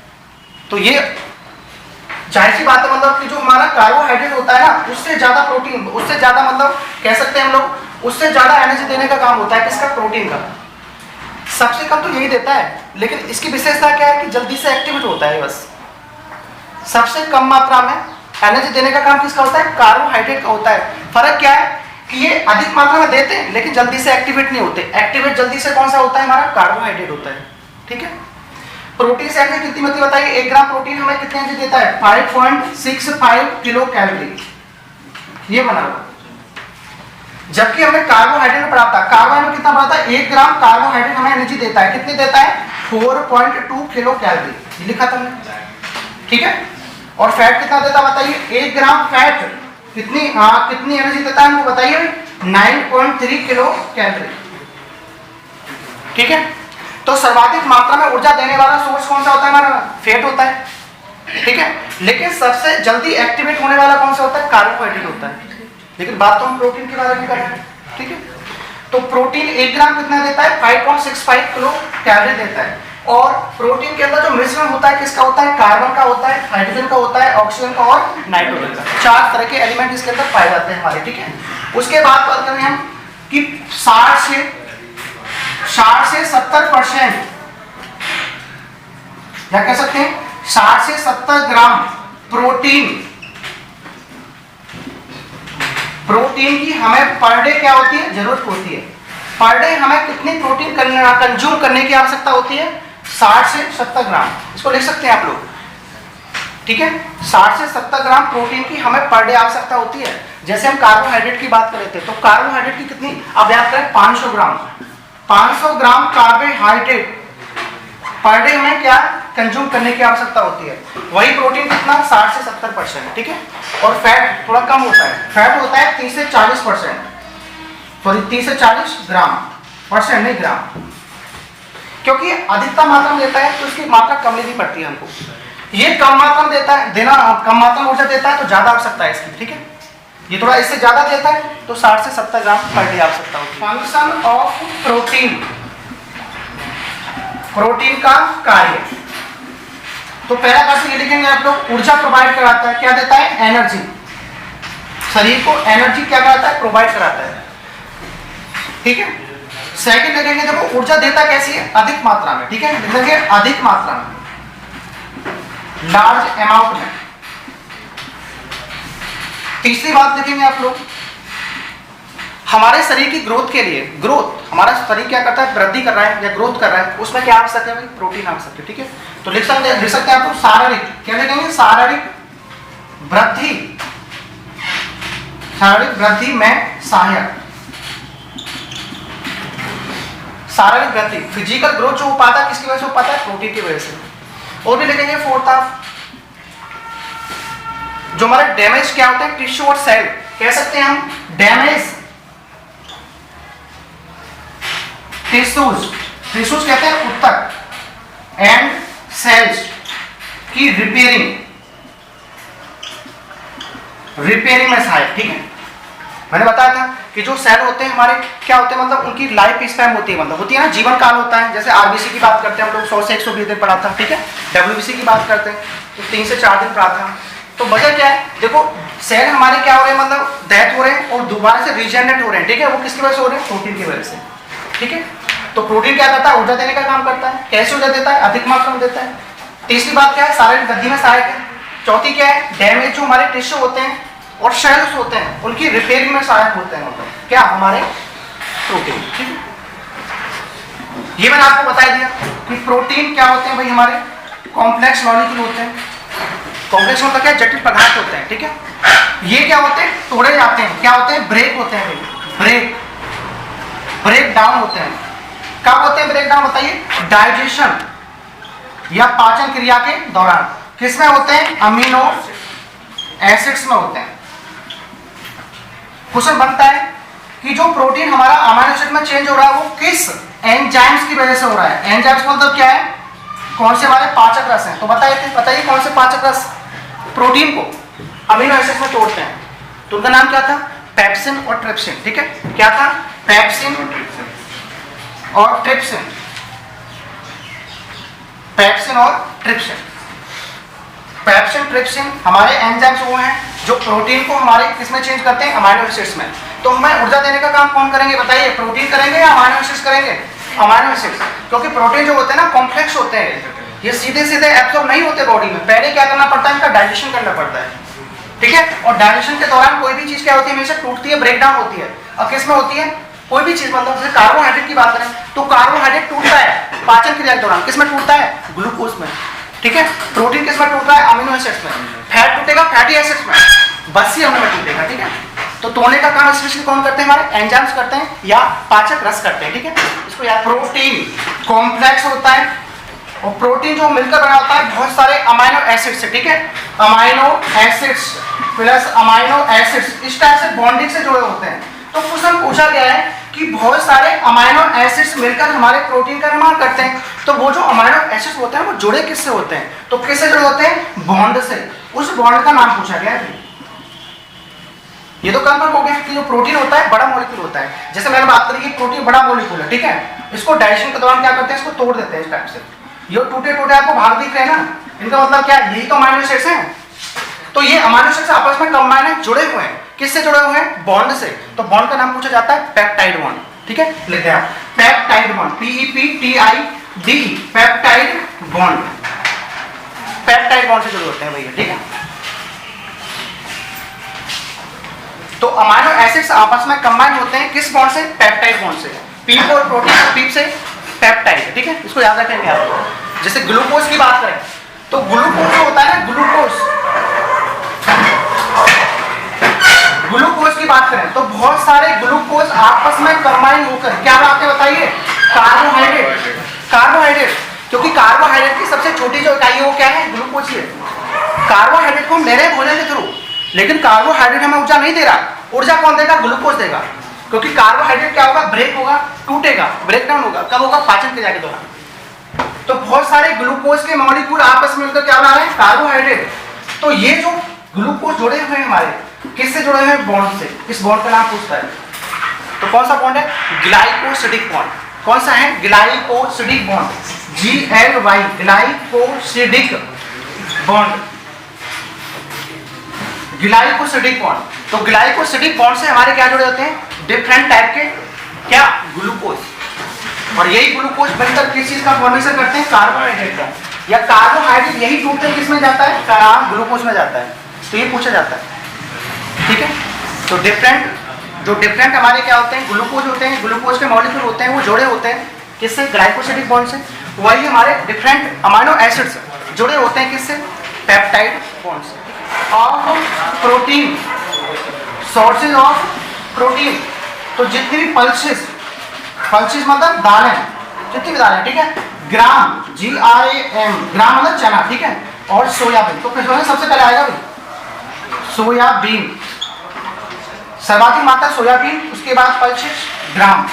तो ये जाहिर सी बात है, मतलब कि जो हमारा कार्बोहाइड्रेट होता है ना उससे ज्यादा प्रोटीन, उससे ज्यादा मतलब कह सकते हैं हम लोग, उससे ज्यादा एनर्जी देने का काम होता है किसका, प्रोटीन का। सबसे कम तो यही देता है, लेकिन इसकी विशेषता क्या है कि जल्दी से एक्टिवेट होता है बस। सबसे कम मात्रा में एनर्जी देने का काम किसका होता है, कार्बोहाइड्रेट का होता है। फर्क क्या है कि ये अधिक मात्रा में देते हैं लेकिन जल्दी से एक्टिवेट नहीं होते। एक्टिवेट जल्दी से कौन सा होता है, हमारा कार्बोहाइड्रेट होता है, ठीक है। प्रोटीन से एनर्जी कितनी मिलती है बताइए, 1 ग्राम प्रोटीन हमें कितनी एनर्जी देता है, 5.65 किलो कैलोरी, ये बना हुआ। जबकि हमने कार्बोहाइड्रेट में पढ़ा था, कार्बोहाइड्रेट कितना पढ़ा था, 1 ग्राम कार्बोहाइड्रेट हमें एनर्जी देता है, कितनी देता है, 4.2 किलो कैलोरी, ये लिखा था हमने, ठीक है। और फैट कितना देता है बताइए, 1 ग्राम फैट कितनी, कितनी एनर्जी देता है हमको बताइए, 9.3 किलो कैलोरी, ठीक है। तो सर्वाधिक मात्रा में ऊर्जा देने वाला सोर्स कौन सा होता है, हमारा फैट होता है, ठीक है। लेकिन सबसे जल्दी एक्टिवेट होने वाला कौन सा होता है, कार्बोहाइड्रेट होता है। लेकिन बात तो हम प्रोटीन के बारे में कर रहे हैं, ठीक है। तो प्रोटीन 1 ग्राम कितना देता है, 5.65 किलो कैलोरी देता है। और प्रोटीन के अंदर जो मिश्रण होता है किसका होता है, कार्बन का होता है, हाइड्रोजन का होता है, ऑक्सीजन का और नाइट्रोजन का, 4 तरह के एलिमेंट इसके अंदर पाए जाते हैं हमारे, ठीक है। उसके बाद बात करें हम कि 60 से 70% या कह सकते हैं 60 से 70 ग्राम प्रोटीन की हमें पर डे क्या होती है, जरूरत होती है। पर डे हमें कितनी प्रोटीन कंज्यूम करने की आवश्यकता होती है, 60 से 70 ग्राम, इसको लिख सकते हैं आप लोग, ठीक है। 60 से 70 ग्राम प्रोटीन की हमें पर डे आवश्यकता होती है। जैसे हम कार्बोहाइड्रेट की बात कर रहे थे, तो कार्बोहाइड्रेट की कितनी, अब याद करें 500 ग्राम, 500 ग्राम कार्बोहाइड्रेट पर डे हमें क्या कंज्यूम करने की आवश्यकता होती है। वही प्रोटीन कितना, 60 से 70%, ठीक है। और फैट थोड़ा कम होता है, फैट होता है 30 से 40%, सॉरी 30 से 40 ग्राम, परसेंट नहीं ग्राम, क्योंकि अधिकतम मात्रा में देता है तो इसकी मात्रा कम लेनी पड़ती है हमको। ये कम मात्रा में देता है, कम मात्रा में ऊर्जा देता है तो ज्यादा आवश्यकता है इसकी, ठीक है। ये थोड़ा इससे ज्यादा देता है तो 60 से 70 ग्राम पर डे आवश्यकता होती है। फंक्शन ऑफ प्रोटीन, प्रोटीन का कार्य, तो पहला क्वेश्चन ये लिखेंगे आप लोग, ऊर्जा प्रोवाइड कराता है, क्या देता है, एनर्जी, शरीर को एनर्जी क्या कराता है, प्रोवाइड कराता है, ठीक है। सेकंड लिखेंगे देखो ऊर्जा देता कैसी है, अधिक मात्रा में, ठीक है, लिखेंगे अधिक मात्रा में, लार्ज अमाउंट में। तीसरी बात लिखेंगे आप लोग, हमारे शरीर की ग्रोथ के लिए, ग्रोथ हमारा शरीर क्या करता है, वृद्धि कर रहा है या ग्रोथ कर रहा है, उसमें क्या आवश्यक है भाई, प्रोटीन आवश्यक है, ठीक है। तो लिख सकते हैं आप लोग शारीरिक, क्या लिखेंगे, शारीरिक वृद्धि, शारीरिक वृद्धि में सहायक, शारीरिक वृद्धि, फिजिकल ग्रोथ जो हो पाता है किसकी वजह से हो पाता है, प्रोटीन की वजह से। और भी लिखेंगे फोर्थ ऑफ, जो हमारे डैमेज क्या होते हैं, टिश्यू और सेल, कह सकते हैं हम डैमेज टिश्यूज कहते हैं उत्तक, एंड सेल्स की रिपेयरिंग में सहायक, ठीक है। मैंने बताया था कि जो सेल होते हैं हमारे क्या होते हैं, मतलब उनकी लाइफ स्पैन होती है, मतलब होती है ना, जीवन काल होता है। जैसे आरबीसी की बात करते हैं हम लोग 100 से 120 दिन पढ़ा था, ठीक है। डब्ल्यूबीसी की बात करते हैं तो 3 से 4 दिन पढ़ा था। तो वजह क्या है, देखो सेल हमारे क्या हो रहे हैं, मतलब डेथ हो रहे हैं और दोबारा से रीजनरेट हो रहे हैं, ठीक है। वो किसकी वजह से हो रहे हैं, प्रोटीन की वजह से, ठीक है। तो प्रोटीन क्या करता है, ऊर्जा देने का काम करता है। कैसे ऊर्जा देता है, अधिक मात्रा में देता है। तीसरी बात क्या है, शारीरिक वृद्धि में सहायक है। चौथी क्या है, डैमेज जो हमारे टिश्यू होते हैं और सेल्स होते हैं उनकी रिपेयरिंग में सहायक होते हैं, मतलब क्या, हमारे प्रोटीन, ठीक है। ये मैंने आपको बता दिया कि प्रोटीन क्या होते हैं भाई, हमारे कॉम्प्लेक्स मॉलिक्यूल होते हैं। कॉम्प्लेक्स मतलब क्या, जटिल पदार्थ होते हैं, ठीक है। ये क्या होते हैं, तोड़े जाते हैं, क्या होते हैं, ब्रेक होते हैं भाई, ब्रेक डाउन होते हैं। कब होते हैं ब्रेक डाउन, बताइए, डाइजेशन या पाचन क्रिया के दौरान। किसमें होते हैं, अमीनो एसिड्स में होते हैं। क्वेश्चन बनता है कि जो प्रोटीन हमारा अमीनो एसिड में चेंज हो रहा है वो किस एंजाइम्स की वजह से हो रहा है। एंजाइम्स मतलब क्या है, कौन से हमारे पाचक रस हैं। तो बताइए कौन से पाचक रस प्रोटीन को अमीनो एसिड में तोड़ते हैं। तो उनका नाम क्या था, पेप्सिन और ट्रिप्सिन, ठीक है। क्या था, पेप्सिन और ट्रिप्सिन, पेप्सिन और ट्रिप्सिन। पेप्सिन ट्रिप्सिन हमारे एंजाइम्स वो हैं जो प्रोटीन को हमारे किसमें चेंज करते हैं, अमीनो एसिड्स में। तो हमें ऊर्जा देने का काम कौन करेंगे, बताइए, प्रोटीन करेंगे या अमीनो एसिड्स करेंगे, अमीनो एसिड्स। क्योंकि प्रोटीन जो होते हैं ना कॉम्प्लेक्स होते हैं, ये सीधे सीधे एब्सॉर्ब नहीं होते बॉडी में, पहले क्या करना पड़ता है, इनका डाइजेशन करना पड़ता है, ठीक है। और डाइजेशन के दौरान कोई भी चीज क्या होती है, हमेशा टूटती है, ब्रेक डाउन होती है। और किस में होती है, कोई भी चीज, मतलब जैसे कार्बोहाइड्रेट की बात करें तो कार्बोहाइड्रेट टूटता है पाचन क्रिया के दौरान, किसमें टूटता है, ग्लूकोज में, ठीक है। प्रोटीन किसमें टूट रहा है, अमीनो एसिड्स में। फैट टूटेगा फैटी एसिड्स में, बसी अम्ल में टूटेगा, ठीक है। तो तोड़ने का काम स्पेशली कौन करते हैं, हमारे एंजाइम्स करते हैं या पाचक रस करते हैं, ठीक है। इसको याद, प्रोटीन कॉम्प्लेक्स होता है और प्रोटीन जो मिलकर बना होता है बहुत सारे अमीनो एसिड्स से, ठीक है। Amino acids plus amino acids इस टाइप से बॉन्डिंग से जुड़े होते हैं। तो क्वेश्चन पूछा गया है कि बहुत सारे अमीनो एसिड्स मिलकर हमारे प्रोटीन का निर्माण करते हैं। तो वो जो अमीनो एसिड्स होते हैं वो जुड़े किससे होते हैं, तो किससे जुड़े होते हैं, बॉन्ड से। उस बॉन्ड का नाम पूछा गया है। ये तो कंफर्म हो गया कि जो प्रोटीन होता है बड़ा मॉलिक्यूल होता है। जैसे मैंने बात करी कि प्रोटीन बड़ा मॉलिक्यूल है, ठीक है। इसको डाइजेशन के दौरान क्या करते हैं, इसको तोड़ देते हैं इस टाइप से। ये टूटे टूटे आपको भाग दिख रहे हैं ना, इनका मतलब क्या है, यही तो अमीनो एसिड्स हैं। तो ये अमीनो एसिड्स आपस में कंबाइन है, जुड़े हुए हैं, किससे जुड़े हुए हैं, बॉन्ड से। तो बॉन्ड का नाम पूछा जाता है पेप्टाइड बॉन्ड, ठीक है। लिखते हैं peptide bond, PEPTID, peptide bond, peptide bond से जुड़े होते हैं भैया, ठीक है। तो अमीनो एसिड्स आपस में कंबाइन होते हैं किस बॉन्ड से, पेप्टाइड बॉन्ड से। पीप और प्रोटीन, पीप से पेप्टाइड, ठीक है। इसको याद रखेंगे आप। जैसे ग्लूकोज की बात करें तो ग्लूकोज जो होता है ना, ग्लूकोज की बात करें तो बहुत सारे ग्लूकोज आपस में कंबाइन होकर क्या बनाते हैं, बताइए, कार्बोहाइड्रेट। क्योंकि कार्बोहाइड्रेट की सबसे छोटी जो इकाई है वो क्या है, ग्लूकोज है। कार्बोहाइड्रेट को हम ले रहे हैं भोजन के थ्रू, लेकिन कार्बोहाइड्रेट हमें ऊर्जा नहीं दे रहा। ऊर्जा कौन देगा, ग्लूकोज देगा। क्योंकि कार्बोहाइड्रेट क्या होगा, ब्रेक होगा, टूटेगा, ब्रेक डाउन होगा, कब होगा, पाचन क्रिया के दौरान। तो बहुत सारे ग्लूकोज के मॉलिक्यूल आपस में मिलकर क्या बना रहे हैं, कार्बोहाइड्रेट। तो ये जो ग्लूकोज जुड़े हुए हैं हमारे, किससे जुड़े हुए हैं, बॉन्ड से। इस बॉन्ड का नाम पूछता है। तो कौन सा बॉन्ड है, ग्लाइकोसिडिक बॉन्ड। कौन सा है, glycosidic bond, GLY, glycosidic bond, glycosidic bond. तो ग्लाइकोसिडिक बॉन्ड से हमारे क्या जुड़े होते हैं, डिफरेंट टाइप के क्या, ग्लूकोज। और यही ग्लूकोज बनकर किस चीज का फॉर्मेशन करते हैं, कार्बोहाइड्रेट का। या कार्बोहाइड्रेट यही टूटते किस में जाता है, ग्लूकोज में जाता है। तो ये पूछा जाता है, ठीक है। तो डिफरेंट हमारे क्या होते हैं, ग्लूकोज होते हैं, ग्लूकोज के मॉलिक्यूल होते हैं, वो जोड़े होते हैं किससे, ग्लाइकोसिडिक बॉन्ड से। वही हमारे डिफरेंट अमीनो एसिड्स जुड़े होते हैं किससे, पेप्टाइड बॉन्ड से। और प्रोटीन, सोर्सेज ऑफ प्रोटीन, तो जितनी भी पल्सेस मतलब दालें, जितनी भी दालें, ठीक है। ग्राम, GRAM, ग्राम मतलब चना, ठीक है। और सोयाबीन, तो सबसे पहले आएगा भाई सोयाबीन, सर्वाधिक मात्रा सोयाबीन, उसके बाद पल्सेस ग्राम,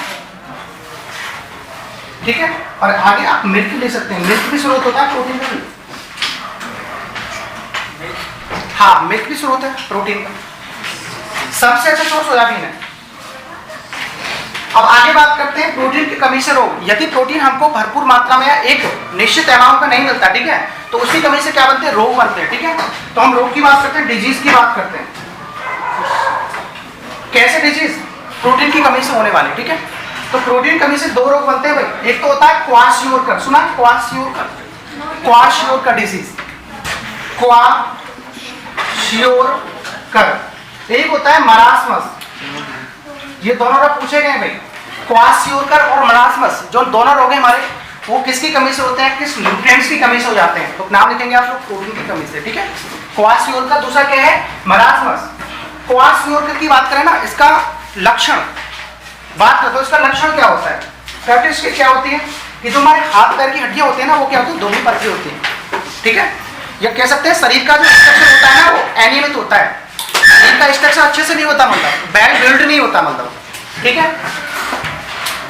ठीक है। और आगे आप मिल्क ले सकते हैं, मिल्क भी स्रोत होता है प्रोटीन में भी। हाँ, मिल्क भी स्रोत है प्रोटीन का। सबसे अच्छा सोर्स सोयाबीन है। अब आगे बात करते हैं प्रोटीन की कमी से रोग। यदि प्रोटीन हमको भरपूर मात्रा में या एक निश्चित अमाउंट में नहीं मिलता, ठीक है, तो उसकी कमी से क्या बनते हैं, रोग बनते हैं, ठीक है। तो हम रोग की बात करते हैं, डिजीज की बात करते हैं। कैसे डिजीज, प्रोटीन की कमी से होने वाले, ठीक है। तो प्रोटीन कमी से दो रोग बनते हैं भाई। एक तो होता है क्वाशियोरकर, सुना क्वाशियोरकर, क्वाशियोरकर डिजीज, क्वाशियोरकर। एक होता है मरासमस, ये दोनों रोग पूछे गए भाई, क्वाशियोरकर और मरासमस। जो दोनों रोग हैं हमारे, वो किसकी कमी से होते हैं, किस न्यूट्रिएंट्स की कमी से हो जाते हैं। तो नाम लिखेंगे आप लोग प्रोटीन की कमी से, ठीक है। क्वाशियोरकर, दूसरा क्या है, मरासमस। क्वाशियोरकर की बात करें ना, इसका लक्षण बात करते हो, इसका लक्षण क्या होता है, कैरेक्टरिस्टिक क्या होती है कि जो हमारे हाथ पैर की हड्डियां होती है ना, वो क्या होती है, दोगुनी पतली होती है, ठीक है। या कह सकते हैं शरीर का जो स्ट्रक्चर होता है ना, वो अनियमित होता है। शरीर का स्ट्रक्चर अच्छे से नहीं होता, मतलब वेल बिल्ड नहीं होता, मतलब, ठीक है।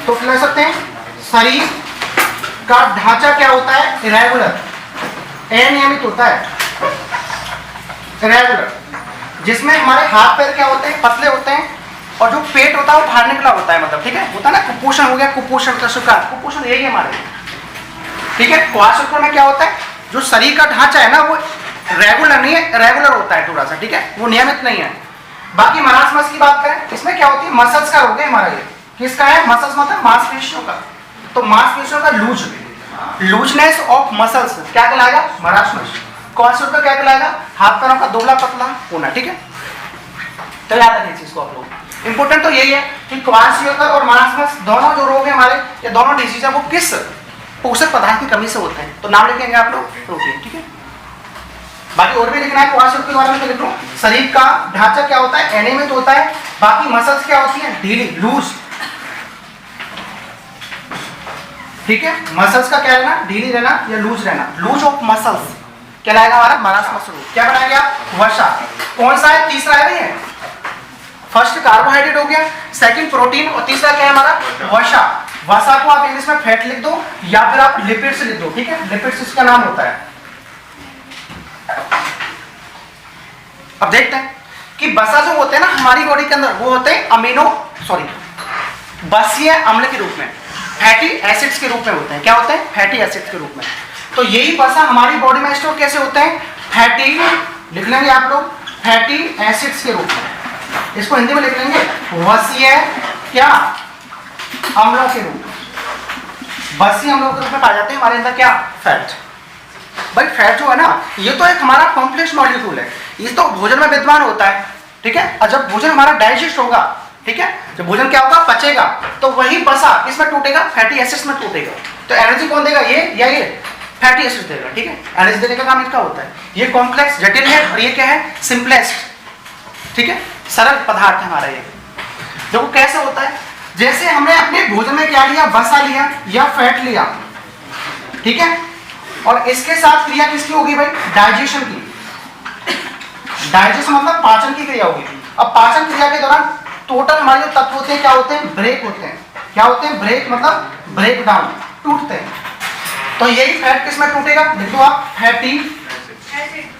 तो कह सकते हैं शरीर का ढांचा क्या होता है, इरेगुलर, अनियमित होता है, इरेगुलर, जिसमें हमारे हाथ पैर क्या होते हैं, पतले होते हैं, और जो पेट होता है वो बाहर निकला होता है, मतलब, ठीक है। होता है ना कुपोषण हो गया, कुपोषण का शिकार, कुपोषण यही है हमारे, ठीक है। क्वाशियोरकर में क्या होता है, जो शरीर का ढांचा है ना, वो रेगुलर नहीं है, रेगुलर होता है थोड़ा सा, ठीक है, वो नियमित नहीं है। बाकी मरासमस की बात करें, इसमें क्या होती है, मसल्स का रोग है हमारा ये। किसका है, मसल्स मतलब मांसपेशियों का। तो मांसपेशियों का लूजनेस ऑफ मसल्स क्या कहलाएगा, मरासमस। क्वाशियोरकर क्या कहलाएगा, हाथ पैरों का दुबला पतला होना, ठीक है। तो याद रखिए चीज को आप लोग, इंपोर्टेंट तो यही है कि क्वाशियोरकर और मरासमस दोनों जो रोग है हमारे, ये दोनों डिजीज है, वो किस पोषक पदार्थ की कमी से होते हैं। तो नाम लिखेंगे आप लोग प्रोटीन, ठीक है। बाकी और भी लिखना है, क्वाशियोरकर के बारे में तो लिख लो, शरीर का ढांचा क्या होता है, अनियमित होता है। बाकी मसल्स क्या होती है, ढीली, लूज, ठीक है। मसल्स का क्या रहना, ढीली रहना या लूज रहना, लूज ऑफ मसल्स कहलाएगा हमारा मरासमस रोग। क्या बनाया गया, वसा। कौन सा है, तीसरा है भैया, फर्स्ट कार्बोहाइड्रेट हो गया, सेकंड प्रोटीन, और तीसरा क्या है हमारा, वसा। वसा को आप इंग्लिश में फैट लिख दो या फिर आप लिपिड्स लिख दो, ठीक है, लिपिड्स इसका नाम होता है। अब देखते हैं कि वसा जो होते हैं ना हमारी बॉडी के अंदर, वो होते हैं बसीय अम्ल के रूप में, फैटी एसिड्स के रूप में होते हैं। क्या होते हैं, फैटी एसिड्स के रूप में। तो यही वसा हमारी बॉडी में स्टोर कैसे होते हैं, फैटी, लिख लेंगे आप लोग, फैटी एसिड्स के रूप में। इसको हिंदी में लिख लेंगे वसीय क्या, अम्लों के रूप में। वसीय अम्लों के रूप में पाए जाते हैं हमारे अंदर क्या, फैट। भाई फैट जो है ना, ये तो एक हमारा कॉम्प्लेक्स मॉलिक्यूल है, ये तो भोजन में विद्यमान होता है, ठीक है। और जब भोजन हमारा डाइजेस्ट होगा, ठीक है, जब भोजन क्या होगा, पचेगा, तो वही वसा किसमें टूटेगा, फैटी एसिड्स में टूटेगा। तो एनर्जी कौन देगा, ये या ये, फैटी एसिड देगा, ठीक है। एनर्जी देने का काम इनका होता है। ये कॉम्प्लेक्स जटिल है, और ये क्या है, सिंपलेस्ट, ठीक है, सरल पदार्थ है हमारा ये। देखो कैसे होता है, जैसे हमने अपने भोजन में क्या लिया, वसा लिया या फैट लिया, ठीक है, और इसके साथ क्रिया किसकी होगी भाई, डाइजेशन की। डाइजेशन मतलब पाचन की क्रिया होगी। अब पाचन क्रिया के दौरान टोटल हमारे जो तत्व होते हैं क्या होते हैं, ब्रेक होते हैं। क्या होते हैं, ब्रेक मतलब ब्रेक डाउन, टूटते हैं। तो यही फैट किस में टूटेगा, लिख दो आप, फैटी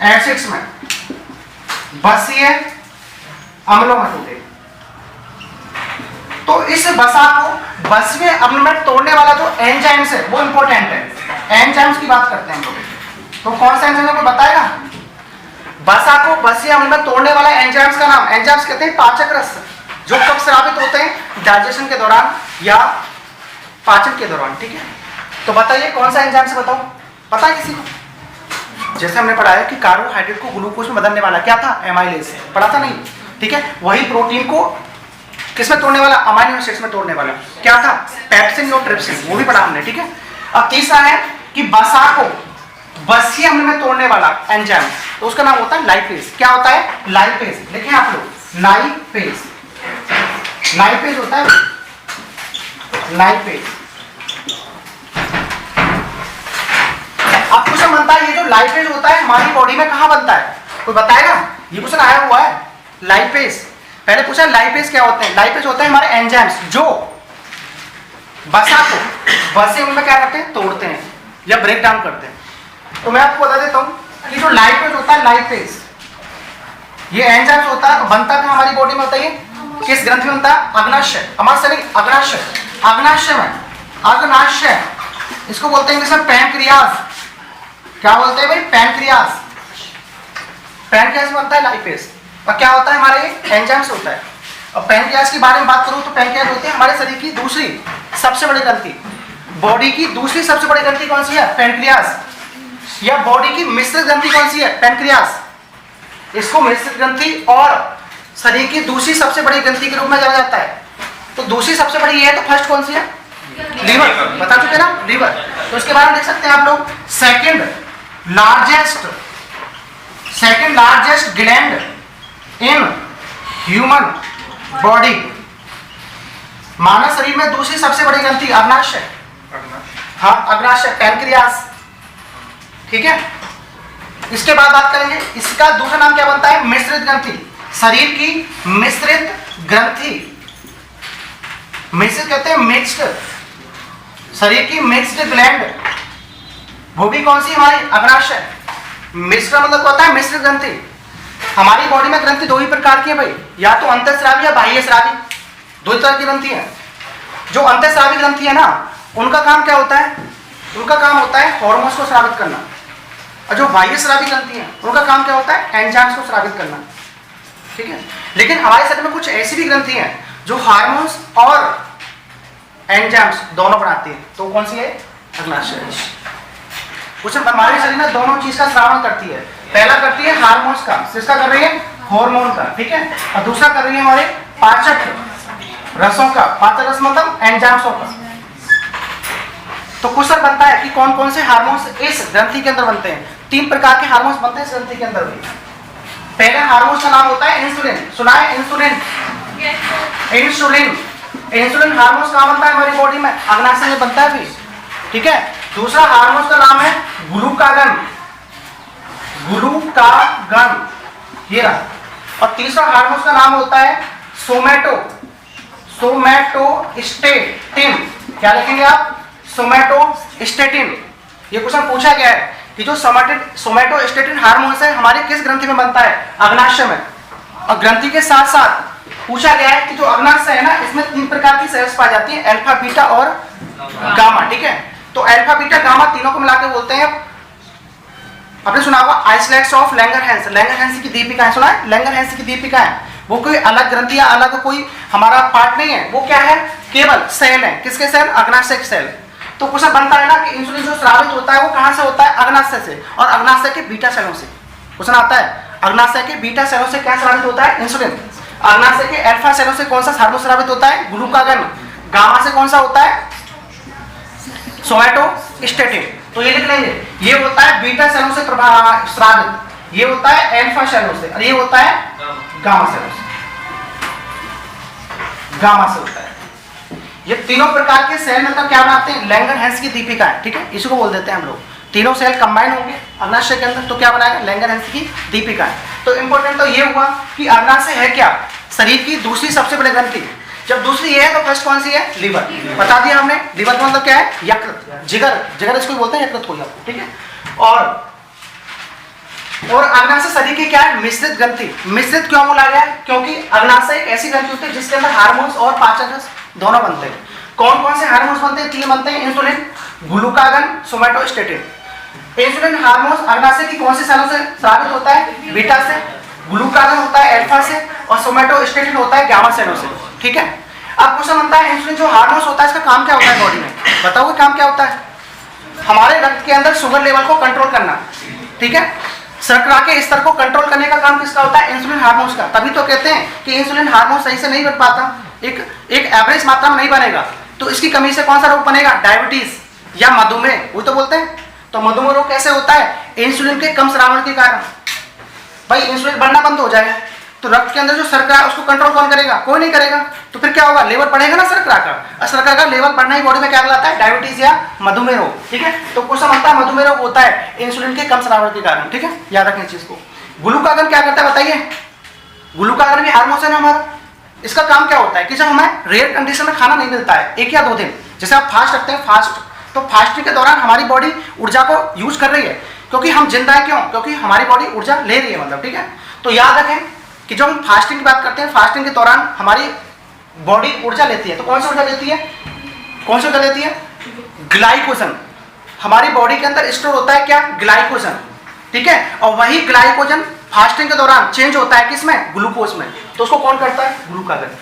एसिड्स में, वसीय अम्लों में टूटेगा। तो इस वसा को वसीय अम्ल में तोड़ने वाला जो एंजाइम्स है वो इंपॉर्टेंट है। एंजाइम्स की बात करते हैं तो कौन सा एंजाइम है, बताएगा। वसा को वसीय अम्ल में तोड़ने वाला एंजाइम्स का नाम, एंजाइम्स कहते हैं पाचक रस, जो कब स्रावित होते हैं, डाइजेशन के दौरान या पाचन के दौरान, ठीक है। तो बताइए कौन सा एंजाइम से, बताओ, पता है किसी को। जैसे हमने पढ़ा है कि कार्बोहाइड्रेट को ग्लूकोज में बदलने वाला क्या था, एमाइलेज, पढ़ा था नहीं, ठीक है। वही प्रोटीन को किसमें तोड़ने वाला, अमाइनो एसिड्स में तोड़ने वाला क्या था, पेप्सिन और ट्रिप्सिन, वो भी पढ़ा हमने, ठीक है। अब तीसरा है कि वसा को वसीय अम्ल में तोड़ने वाला एंजाइम, तो उसका नाम होता है लाइपेज। क्या होता है, लाइपेज, लिखें आप लोग, लाइपेज। लाइपेज होता है, लाइपेज। अब क्वेश्चन बनता है, ये जो लाइपेज होता है हमारी बॉडी में कहां बनता है, कोई बताएगा। ये क्वेश्चन आया हुआ है, लाइपेज। पहले पूछा लाइपेज क्या होते हैं। लाइपेज होते हैं हमारे एंजाइम्स जो वसा को वसीय अम्ल में क्या करते हैं, तोड़ते हैं या ब्रेक डाउन करते हैं। तो मैं आपको बता देता हूं, ये जो लाइपेज होता है, लाइपेज ये एंजाइम्स होता है, बनता कहाँ हमारी बॉडी में होता है, ये किस ग्रंथि में बनता है, अग्नाशय, हमारे शरीर अग्नाशय, अग्नाशय में, अग्नाशय इसको बोलते हैं इंग्लिश में पैनक्रियाज। क्या बोलते हैं भाई, पैनक्रियाज। पैनक्रियाज बनता है लाइपेज, और क्या होता है हमारे एंजाइम्स होता है। और पैनक्रियाज के बारे में बात करूं तो पैनक्रियाज होते हैं हमारे शरीर की दूसरी सबसे बड़ी ग्रंथि। बॉडी की दूसरी सबसे बड़ी ग्रंथि कौन सी है, पैनक्रियाज। या बॉडी की मिश्रित ग्रंथि कौन सी है, पैनक्रियाज। इसको मिश्रित ग्रंथि और शरीर की दूसरी सबसे बड़ी ग्रंथि के रूप में जाना जाता है। तो दूसरी सबसे बड़ी ये है, तो फर्स्ट कौन सी है, लीवर, बता चुके ना, लीवर। तो इसके बारे में देख सकते हैं आप लोग, second largest gland in human body. मानव शरीर में दूसरी सबसे बड़ी ग्रंथि अग्नाशय, हाँ अग्नाशय, पैनक्रियाज, ठीक है। इसके बाद बात करेंगे, इसका दूसरा नाम क्या बनता है, मिश्रित ग्रंथि। शरीर की मिश्रित ग्रंथि, मिश्रित कहते हैं मिक्स्ड, शरीर की मिक्स्ड ग्लैंड, वो भी कौन सी हमारी अग्नाशय। मिश्र मतलब होता है मिश्रित ग्रंथि। हमारी बॉडी में ग्रंथि दो ही प्रकार की है भाई, या तो अंतःस्रावी या बाह्यस्रावी, दो तरह की ग्रंथि है। जो अंतःस्रावी ग्रंथि है ना, उनका काम क्या होता है, उनका काम होता है हार्मोन्स को स्रावित करना। और जो बाह्यस्रावी ग्रंथि है, उनका काम क्या होता है, एंजाइम्स को स्रावित करना, ठीक है। लेकिन हमारे शरीर में कुछ ऐसी भी ग्रंथि हैं जो हार्मोन्स और एंजाइम्स दोनों बनाती है। तो कौन सी है, अग्नाशय। कुछ हमारे शरीर में दोनों चीज का स्रावण करती है। पहला करती है हार्मोन्स का, किसका कर रही है, हार्मोन का, ठीक है। और दूसरा कर रही है हमारे पाचक रसों का, पाचक रस मतलब एंजाइम्सों का। तो क्वेश्चन बनता है कि कौन कौन से हार्मोन्स इस ग्रंथि के अंदर बनते हैं। 3 प्रकार के हार्मोन्स बनते हैं इस ग्रंथि के अंदर भी। पहले हार्मोन का नाम होता है इंसुलिन, सुना है इंसुलिन, इंसुलिन। इंसुलिन हार्मोन कहाँ बनता है हमारी बॉडी में, अग्नाशय में बनता है फिर, ठीक है। दूसरा हार्मोन का नाम है ग्लूकागन, ग्लूकागन ये रहा। और तीसरा हार्मोन का नाम होता है सोमैटो, सोमैटोस्टेटिन। क्या लिखेंगे आप, सोमैटोस्टेटिन। ये क्वेश्चन पूछा गया है कि जो सोमैटोस्टेटिन हार्मोन है हमारे किस ग्रंथि में बनता है, अग्नाशय में। और ग्रंथि के साथ साथ पूछा गया है कि जो अग्नाशय है ना, इसमें 3 प्रकार की सेल्स पाई जाती है, अल्फा, बीटा और गामा, ठीक है। तो अल्फा, बीटा, गामा तीनों को मिलाकर बोलते हैं, आपने सुना होगा आइसलेट्स ऑफ लैंगरहैंस। लैंगरहैंस की दीपिका है, सुना है, लैंगरहैंस की दीपिका है। वो कोई अलग ग्रंथि या अलग कोई हमारा पार्ट नहीं है, वो क्या है, केवल सेल है। किसके सेल, अग्नाशय के सेल। तो क्वेश्चन बनता है ना कि इंसुलिन जो स्रावित होता है वो कहां से होता है, अग्नाशय से, और अग्नाशय के बीटा सेलों से। क्वेश्चन आता है अग्नाशय के बीटा सेलों से क्या स्रावित होता है, इंसुलिन। अग्नाशय के अल्फा सेलों से कौन सा हार्मोन स्रावित होता है, ग्लूकागन। गामा से कौन सा होता है, सोमैटोस्टेटिन। तो ये लिख लेंगे, ये होता है बीटा सेलों से स्रावित, ये होता है अल्फा सेलों से, और ये होता है गामा सेलों से, गामा से होता है। ये तीनों प्रकार के सेल मतलब क्या बनाते हैं, लैंगरहैंस की दीपिका है, ठीक है, इसको बोल देते हैं हम लोग। तीनों सेल कंबाइन होंगे अग्नाशय के अंदर तो क्या बनाएगा, लैंगरहैंस की दीपिका है। तो इंपॉर्टेंट तो ये हुआ कि अग्नाशय है क्या, शरीर की दूसरी सबसे बड़ी ग्रंथि। जब दूसरी ये है तो फर्स्ट कौन सी है, लीवर, बता दिया हमने। लीवर का मतलब क्या है, यकृत, जिगर, जिगर इसको बोलते हैं, यकृत हो गया, ठीक है। और अग्नाशय शरीर की क्या है, मिश्रित ग्रंथि। मिश्रित क्यों बोला गया, क्योंकि अग्नाशय एक ऐसी ग्रंथि होती है जिसके अंदर हार्मोन्स और पाचक रस दोनों बनते हैं। कौन कौन से हार्मोन्स बनते हैं, 3 बनते हैं, insulin, glucagon, somatostatin. Insulin hormone अग्नाशय की कौन सी सेलों से स्रावित होता है, बीटा से, ग्लूकागन होता है अल्फा से, और सोमैटोस्टेटिन होता है गामा सेलों से, ठीक है। अब क्वेश्चन बनता है इंसुलिन जो हार्मोन होता है इसका काम क्या होता है बॉडी में, बताओगे काम क्या होता है, हमारे रक्त के अंदर शुगर लेवल को कंट्रोल करना, ठीक है। शर्करा के स्तर को कंट्रोल करने का काम किसका होता है, इंसुलिन हार्मोन का। तभी तो कहते हैं कि इंसुलिन हार्मोन सही से नहीं बन पाता, एक एवरेज मात्रा में नहीं बनेगा, तो इसकी कमी से कौन सा रोग बनेगा, डायबिटीज या मधुमेह, वो तो बोलते हैं। तो मधुमेह रोग कैसे होता है, इंसुलिन के कम स्रावण के कारण। भाई इंसुलिन बनना बंद हो जाए तो रक्त के अंदर जो शर्करा है उसको कंट्रोल कौन करेगा, कोई नहीं करेगा, तो फिर क्या होगा, लेवल बढ़ेगा ना शर्करा का, और शर्करा का लेवल बढ़ना ही बॉडी में क्या कहलाता है, डायबिटीज या मधुमेह रोग, ठीक है। तो क्वेश्चन बनता है मधुमेह रोग होता है इंसुलिन के कम स्रावण के कारण, ठीक है, याद रखें इस चीज को। ग्लूकागन क्या करता है बताइए, ग्लूकागन भी हार्मोन है ना हमारा। इसका काम क्या होता है कि जब हमें रेयर कंडीशन में खाना नहीं मिलता है 1 या 2 दिन, जैसे आप फास्ट रखते हैं, फास्ट, तो फास्टिंग के दौरान हमारी बॉडी ऊर्जा को यूज कर रही है, क्योंकि हम जिंदा है, क्यों, क्योंकि हमारी बॉडी ऊर्जा ले रही है, मतलब, ठीक है। तो याद रखें कि जब हम फास्टिंग की बात करते हैं, फास्टिंग के दौरान हमारी बॉडी ऊर्जा लेती है, तो कौन सी ऊर्जा लेती है, कौन सी ऊर्जा लेती है, ग्लाइकोजन। हमारी बॉडी के अंदर स्टोर होता है क्या, ग्लाइकोजन, ठीक है। और वही ग्लाइकोजन फास्टिंग के दौरान चेंज होता है किसमें, ग्लूकोज में। तो उसको कौन करता है, ग्लूकागन।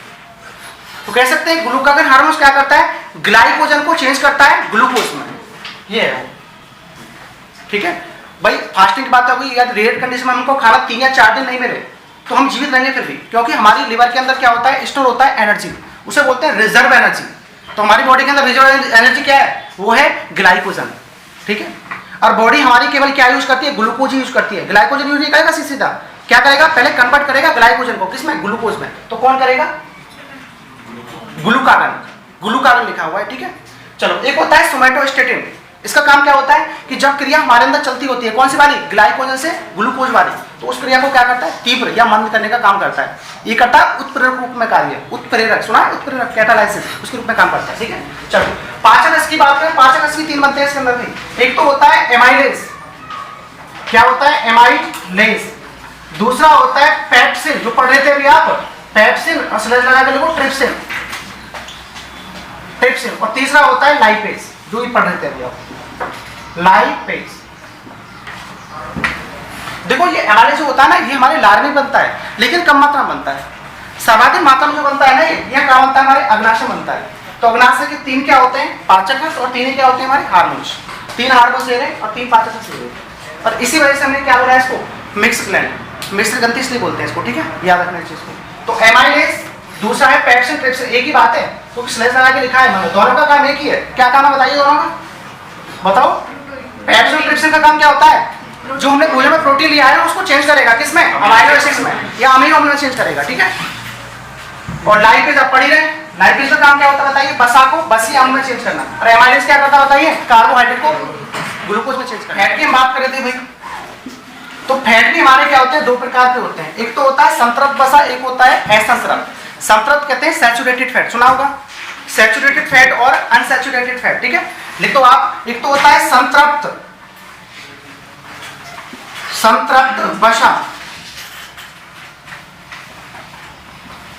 तो कह सकते हैं ग्लूकागन हार्मोन क्या करता है, ग्लाइकोजन को चेंज करता है ग्लूकोज में, ये है, ठीक है। भाई फास्टिंग की बात होगी, या रेयर कंडीशन में हमको खाना 3 या 4 दिन नहीं मिले तो हम जीवित रहेंगे फिर भी, क्योंकि हमारी लिवर के अंदर क्या होता है, स्टोर होता है एनर्जी, उसे बोलते हैं रिजर्व एनर्जी। तो हमारी बॉडी के अंदर रिजर्व एनर्जी क्या है, वो है ग्लाइकोजन, ठीक है। और बॉडी हमारी केवल क्या यूज करती है, ग्लूकोज यूज करती है। ग्लाइकोजन यूज नहीं करेगा सीधा, क्या करेगा, पहले कन्वर्ट करेगा ग्लाइकोजन को किसमें, ग्लूकोज में। तो कौन करेगा, ग्लूकागन, ग्लूकागन लिखा हुआ है, ठीक है। चलो एक होता है सोमैटोस्टेटिन। इसका काम क्या होता है कि जब क्रिया हमारे अंदर चलती होती है, कौन सी वाली, ग्लाइकोजन से ग्लूकोज वाली, तो उस क्रिया को क्या करता है, तीव्र या मंद करने का काम करता है। ये करता है उत्प्रेरक रूप में कार्य, उत्प्रेरक सुना है, उत्प्रेरक कैटालाइसिस, उसके रूप में काम करता है, ठीक है। चलो पाचन रस की बात करें, पाचन रस की 3 बनते हैं इसके अंदर भी। एक तो होता है एमाइलेज, क्या होता है, एमाइलेज। दूसरा होता है पेप्सिन, जो पढ़ रहे थे अभी आप, पेप्सिन, और स्लैश लगा के लिखो ट्रिप्सिन, ट्रिप्सिन। और तीसरा होता है लाइपेज, जो भी पढ़ रहे थे अभी आप, लाइपेज। देखो ये एमाइलेज जो होता है ना, ये हमारे लार में बनता है, लेकिन कम मात्रा में बनता है। सर्वाधिक मात्रा में जो बनता है ना, ये क्या बनता है, हमारे अग्नाशय बनता है। तो अग्नाशय के 3 क्या होते हैं, पाचक रस, और 3 क्या होते हैं, हमारे हार्मोन्स। 3 हार्मोन्स ले रहे हैं और 3 पाचक रस ले रहे हैं। और इसी वजह से हमने क्या बोला है इसको, मिक्स ग्लैंड, मिश्र ग्रंथि इसलिए बोलते हैं इसको, ठीक है, याद रखना इस चीज को। तो एमाइलेज, दूसरा है पेप्सिन, ट्रिप्सिन, एक ही बात है, तो स्लैश लगा के लिखा है, दोनों का काम एक ही है। क्या काम है बताइए दोनों का, बताओ। पेप्सिन ट्रिप्सिन का काम क्या होता है, जो हमने भोजन में प्रोटीन लिया है उसको चेंज करेगा किसमें, अमाइनो एसिड्स में या अमीनो अम्ल में चेंज करेगा, ठीक है। और लाइपेज आप पढ़ ही रहे, लाइपेज का काम क्या होता है बताइए, बसा को बसीय अम्ल में चेंज करना। और एमाइलेज क्या करता है बताइए, कार्बोहाइड्रेट को ग्लूकोज में चेंज करना। फैट की हम बात कर रहे थे भाई, तो फैट भी हमारे क्या होते हैं, 2 प्रकार के होते हैं। एक तो होता है संतृप्त वसा, एक होता है असंतृप्त। संतृप्त कहते हैं सैचुरेटेड फैट, सुना होगा, सैचुरेटेड फैट और अनसैचुरेटेड फैट, ठीक है। लिखो आप, एक तो होता है संतृप्त, संतृप्त वसा,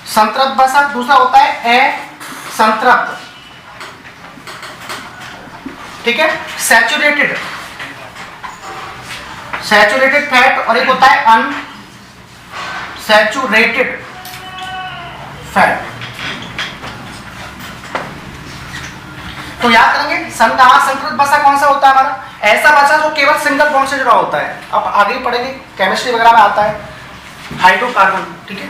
संतृप्त वसा। दूसरा होता है असंतृप्त, ठीक है, सैचुरेटेड, सैचुरेटेड फैट। और एक होता है अनसैचुरेटेड फैट। तो याद करेंगे संतृप्त वसा कौन सा होता है हमारा, ऐसा वसा जो केवल सिंगल बॉन्ड से जुड़ा होता है। अब आगे पढ़ेंगे, केमिस्ट्री वगैरह में आता है, हाइड्रोकार्बन, ठीक है,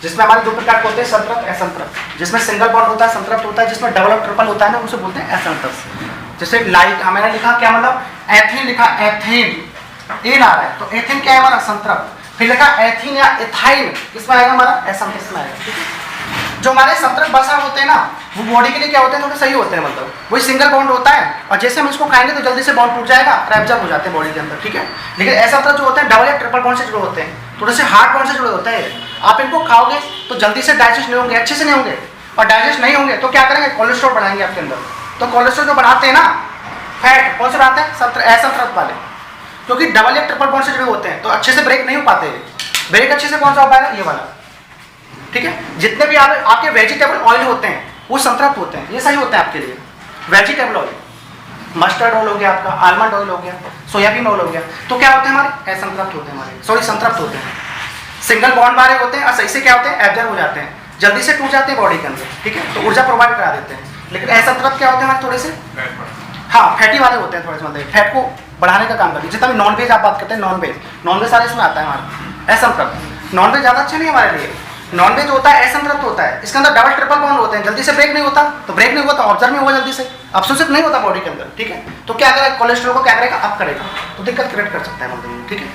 जिसमें हमारे 2 प्रकार के होते हैं, संतृप्त, असंतृप्त। जिसमें सिंगल बॉन्ड होता है संतृप्त होता है, जिसमें डबल और ट्रिपल होता है ना, उसे बोलते हैं असंतृप्त। जैसे लाइक मैंने लिखा क्या मतलब, एथेन लिखा, एथेन एन आ रहा है, तो एथेन क्या है हमारा, संतृप्त। फिर लिखा एथीन या एथाइन, किसमें आएगा हमारा, असंतृप्त में आएगा, ठीक है। जो हमारे संतृप्त वसा होते हैं ना, वो बॉडी के लिए क्या होते हैं, थोड़े सही होते हैं, मतलब वही सिंगल बॉन्ड होता है, और जैसे हम इसको खाएंगे तो जल्दी से बॉन्ड टूट जाएगा, एब्जॉर्ब हो जाते हैं बॉडी के अंदर, ठीक है। लेकिन ऐसा जो होते हैं डबल या ट्रिपल बॉन्ड से जुड़े होते हैं, थोड़े से हार्ड बॉन्ड से जुड़े होते हैं। आप इनको खाओगे तो जल्दी से डाइजेस्ट नहीं होंगे, अच्छे से नहीं होंगे, और डाइजेस्ट नहीं होंगे तो क्या करेंगे, कोलेस्ट्रॉल बढ़ाएंगे आपके अंदर। तो कोलेस्ट्रॉल जो बढ़ाते हैं ना, फैट कौन से बढ़ाते हैं, असंतृप्त वाले, क्योंकि डबल या ट्रिपल बॉन्ड से जुड़े होते हैं, तो अच्छे से ब्रेक नहीं हो पाते। ब्रेक अच्छे से कौन सा हो पाएगा, ये वाला, ठीक है। जितने भी आपके वेजिटेबल ऑयल होते हैं वो संतृप्त होते हैं, ये सही होता है आपके लिए। वेजिटेबल ऑयल, मस्टर्ड ऑयल हो गया आपका, आलमंड ऑयल हो गया, सोयाबीन ऑयल हो गया, तो क्या होते हैं हमारे, असंतृप्त होते हैं हमारे, सॉरी संतृप्त होते हैं। सिंगल बॉन्ड वाले होते हैं और सही से क्या होते हैं, एब्जॉर्ब हो जाते हैं, जल्दी से टूट जाते हैं बॉडी के अंदर, ठीक है, तो ऊर्जा प्रोवाइड करा देते हैं। लेकिन असंतृप्त क्या होते हैं हमारे, थोड़े से हाँ फैटी वाले होते हैं, थोड़े से मतलब फैट को बढ़ाने का काम करते हैं। जितना भी नॉनवेज आप बात करते हैं, नॉनवेज सारे इसमें आता है हमारा। असंतृप्त नॉनवेज ज़्यादा अच्छा नहीं है हमारे लिए, नॉनवेज होता है असंतृप्त होता है, इसके अंदर डबल ट्रिपल बॉन्ड होते हैं, जल्दी से ब्रेक नहीं होता, तो ब्रेक नहीं होता ऑब्जर्व नहीं होगा जल्दी से, अब्सॉर्प्शन नहीं होता बॉडी के अंदर, ठीक है। तो क्या करेगा, कोलेस्ट्रॉल को क्या करेगा, अप करेगा, तो दिक्कत क्रिएट कर सकता है मतलब, ठीक है।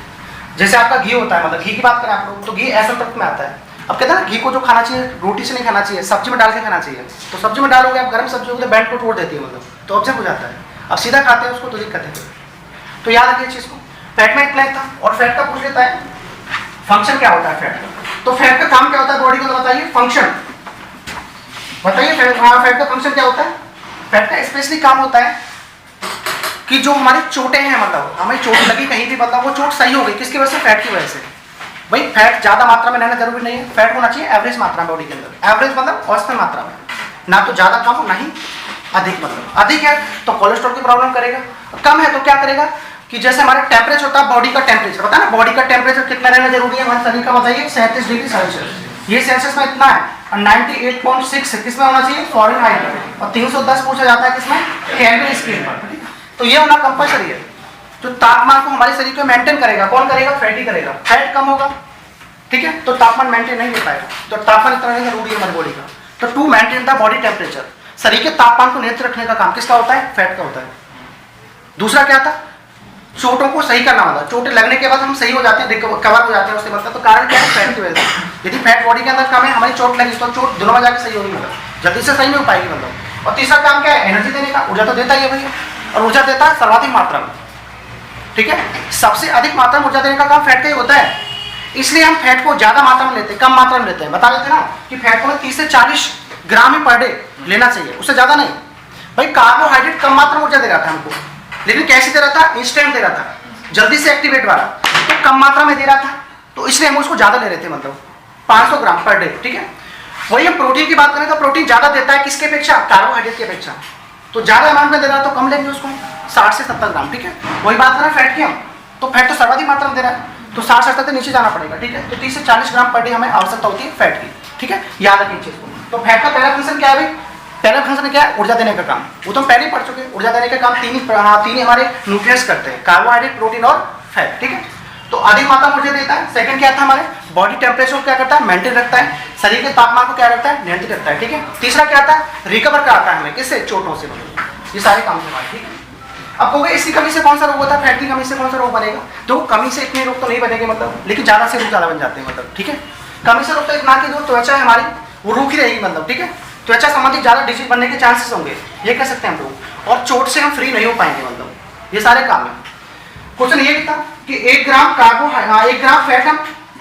जैसे आपका घी होता है, मतलब घी की बात करें आप लोग, तो घी असंतृप्त में आता है। अब कहते हैं ना, घी को जो खाना चाहिए रोटी से नहीं खाना चाहिए, सब्जी में डाल के खाना चाहिए। तो सब्जी में डालोगे आप, गर्म सब्जी होगी तो बैंड को तोड़ देती है, मतलब तो ऑब्जर्व हो जाता है। अब सीधा खाते हैं उसको तो दिक्कत है। तो याद रखिए चीज को, फैट में इतना था। और फैट का पूछ लेता है फंक्शन क्या होता है फैट का, तो फैट का काम क्या होता है बॉडी को, तो बताइए फंक्शन बताइए। फैट का फंक्शन क्या होता है, फैट का स्पेशली काम होता है कि जो हमारी चोटें हैं, मतलब हमें चोट लगी कहीं भी, मतलब वो चोट सही हो गई, किसकी वजह से, फैट की वजह से। भाई फैट ज्यादा मात्रा में रहना जरूरी नहीं है, फैट होना चाहिए एवरेज मात्रा में बॉडी के अंदर, एवरेज मतलब औसतन मात्रा में, ना तो ज्यादा कम ना ही अधिक। मतलब अधिक है तो कोलेस्ट्रॉल की प्रॉब्लम करेगा, कम है तो क्या करेगा कि जैसे हमारे टेम्परेचर होता है बॉडी का टेम्परेचर, पता है ना बॉडी का टेम्परेचर कितना रहना जरूरी है हमारे शरीर का, बताइए 37 डिग्री सेल्सियस, ये सेल्सियस में इतना है, और 98.6 किसमें होना चाहिए फ़ारेनहाइट, और 310 पूछा जाता है किसमें केल्विन स्केल पर। तो ये होना कंपलसरी है, जो तापमान को हमारे शरीर को मेंटेन करेगा, कौन करेगा, फैट ही करेगा, फैट कम होगा, ठीक है, तो तापमान मेंटेन नहीं हो पाएगा, तो तापमान इतना रहना जरूरी है हमारी बॉडी का। तो to maintain the body temperature, शरीर के तापमान को नियंत्रित रखने का काम किसका होता है, फैट का होता है। दूसरा क्या था, चोटों को सही करना होता है, चोटें लगने के बाद हम सही हो जाते हैं, कवर हो जाते हैं उससे, मतलब तो कारण क्या है, फैट की वजह से। यदि फैट बॉडी के अंदर कम है, हमारी चोट लगी तो चोट दिनों में जाकर सही होगी, मतलब जल्दी से सही नहीं हो पाएगी मतलब। और तीसरा काम क्या है, एनर्जी देने का, ऊर्जा तो देता ही है भैया, और ऊर्जा देता है सर्वाधिक मात्रा में, ठीक है, सबसे अधिक मात्रा में ऊर्जा देने का काम फैट का ही होता है, इसलिए हम फैट को ज्यादा मात्रा में लेते हैं, कम मात्रा में लेते हैं, बता देते ना कि फैट को 30 से 40 ग्राम ही पर डे लेना चाहिए, उससे ज्यादा नहीं। भाई कार्बोहाइड्रेट कम मात्रा में ऊर्जा दे रहा था हमको, लेकिन कैसे दे रहा था, इंस्टेंट दे रहा था, जल्दी से एक्टिवेट वाला, तो कम मात्रा में दे रहा था, तो इसलिए हम उसको ज्यादा ले रहे थे, मतलब 500 ग्राम पर डे, ठीक है। वही हम प्रोटीन की बात करें तो प्रोटीन ज्यादा देता है किसके अपेक्षा, कार्बोहाइड्रेट की अपेक्षा, तो ज्यादा अमाउंट में दे रहा है तो कम लेंगे उसको, 60 से 70 ग्राम, ठीक है। वही बात करें फैट की हम, तो फैट तो सर्वाधिक मात्रा में दे रहा है, तो 60-70 से नीचे जाना पड़ेगा, ठीक है। तो 30 से 40 ग्राम पर डे हमें आवश्यकता होती है फैट की, ठीक है, याद रखिए चीज को। तो फैट का पहला फंक्शन क्या है भाई, पहला फंक्शन क्या है, ऊर्जा देने का काम, वो तो हम पहले ही पढ़ चुके हैं, ऊर्जा देने का काम तीन ही हमारे न्यूट्रिएंट्स करते हैं, कार्बोहाइड्रेट, प्रोटीन और फैट, ठीक है। तो अधिक मात्रा में ऊर्जा देता है। सेकंड क्या था, हमारे बॉडी टेम्परेचर को क्या करता है, मेंटेन रखता है, शरीर के तापमान को क्या रखता है, नियंत्रित रखता है, ठीक है। तीसरा क्या आता है, रिकवर कराता है हमें, किससे, चोटों से, ये सारे काम हमारे, ठीक है। अब कहोगे इसकी कमी से कौन सा रोग होता है, फैट की कमी से कौन सा रोग बनेगा, तो कमी से इतने रोग तो नहीं बनेंगे, मतलब, लेकिन ज्यादा से रोग ज्यादा बन जाते हैं, मतलब, ठीक है। कमी से रोग तो इतना की जो त्वचा है हमारी वो रूखी रहेगी, मतलब, ठीक है, त्वचा संबंधित ज्यादा डिजीज बनने के चांसेस होंगे, ये कह सकते हैं हम लोग, और चोट से हम फ्री नहीं हो पाएंगे, मतलब, ये सारे काम है। क्वेश्चन ये भी था कि 1 ग्राम कार्बोहाइड्रेट, 1 ग्राम फैट हम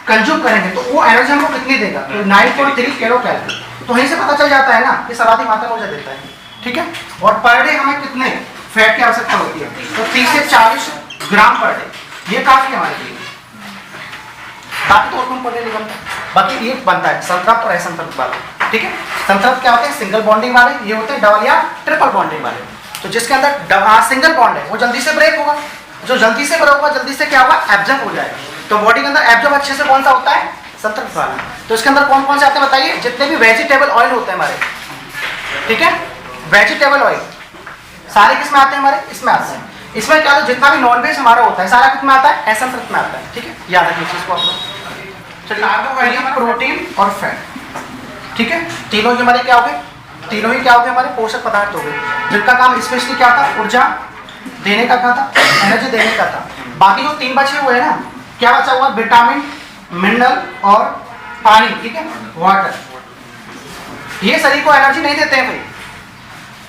कंज्यूम करेंगे तो वो एनर्जी हमको कितनी देगा, तो 9.3 किलो कैलोरी, तो यहीं से पता चल जाता है ना कि सर्वाधिक मात्रा में ऊर्जा देता है, ठीक है। और पर डे हमें कितने फैट की आवश्यकता होती है, तो 30 से 40 ग्राम पर डे, ये काफी हमारे लिए, बाकी तो और पढ़ने नहीं बनता, बाकी ये बनता है संतृप्त और असंतृप्त वाला, ठीक है। संतृप्त क्या होते हैं, सिंगल बॉन्डिंग वाले, ये होते हैं डबल या ट्रिपल बॉन्डिंग वाले, तो जिसके अंदर सिंगल बॉन्ड है वो जल्दी से ब्रेक होगा, जो जल्दी से ब्रेक होगा जल्दी से क्या होगा, एब्जॉर्ब हो जाएगा, तो बॉडी के अंदर एब्जॉर्ब अच्छे से कौन सा होता है, संतृप्त वाला। तो इसके अंदर कौन कौन से आते हैं बताइए, जितने भी वेजिटेबल ऑयल होते हैं हमारे, ठीक है, वेजिटेबल ऑयल सारे किसमें आते हैं हमारे, इसमें आते हैं। इसमें क्या, जितना भी नॉनवेज हमारा होता है सारा किसमें आता है, असंतृप्त में आता है, ठीक है, याद रखिए इस चीज को आप लोग। चलिए कार्बोहाइड्रेट, प्रोटीन और फैट, ठीक है, तीनों ही हमारे क्या हो गए, तीनों ही क्या हो गए, हमारे पोषक पदार्थ हो गए, जिनका काम स्पेशली क्या था, ऊर्जा देने का क्या था, एनर्जी देने का था। बाकी जो 3 बचे हुए हैं ना, क्या बचा हुआ, विटामिन, मिनरल और पानी, ठीक है, वाटर, ये शरीर को एनर्जी नहीं देते हैं भाई,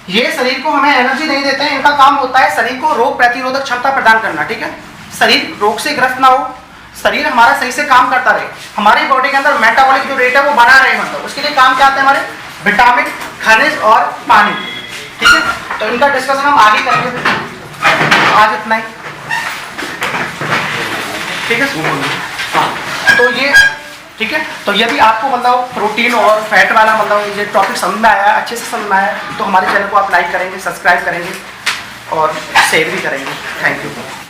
ये शरीर को हमें एनर्जी नहीं देते हैं, इनका काम होता है शरीर को रोग प्रतिरोधक क्षमता प्रदान करना, ठीक है, शरीर रोग से ग्रस्त ना हो, शरीर हमारा सही से काम करता रहे, हमारी बॉडी के अंदर मेटाबॉलिक जो रेट है वो बना रहे, मतलब उसके लिए काम क्या आते हैं हमारे, विटामिन, खनिज और पानी, ठीक है। तो इनका डिस्कशन हम आगे करेंगे, आज इतना ही, ठीक है। हाँ, तो ये ठीक है, तो यदि आपको मतलब प्रोटीन और फैट वाला मतलब ये टॉपिक समझ में आया, अच्छे से समझ में आया, तो हमारे चैनल को आप लाइक करेंगे, सब्सक्राइब करेंगे और शेयर भी करेंगे। Thank you.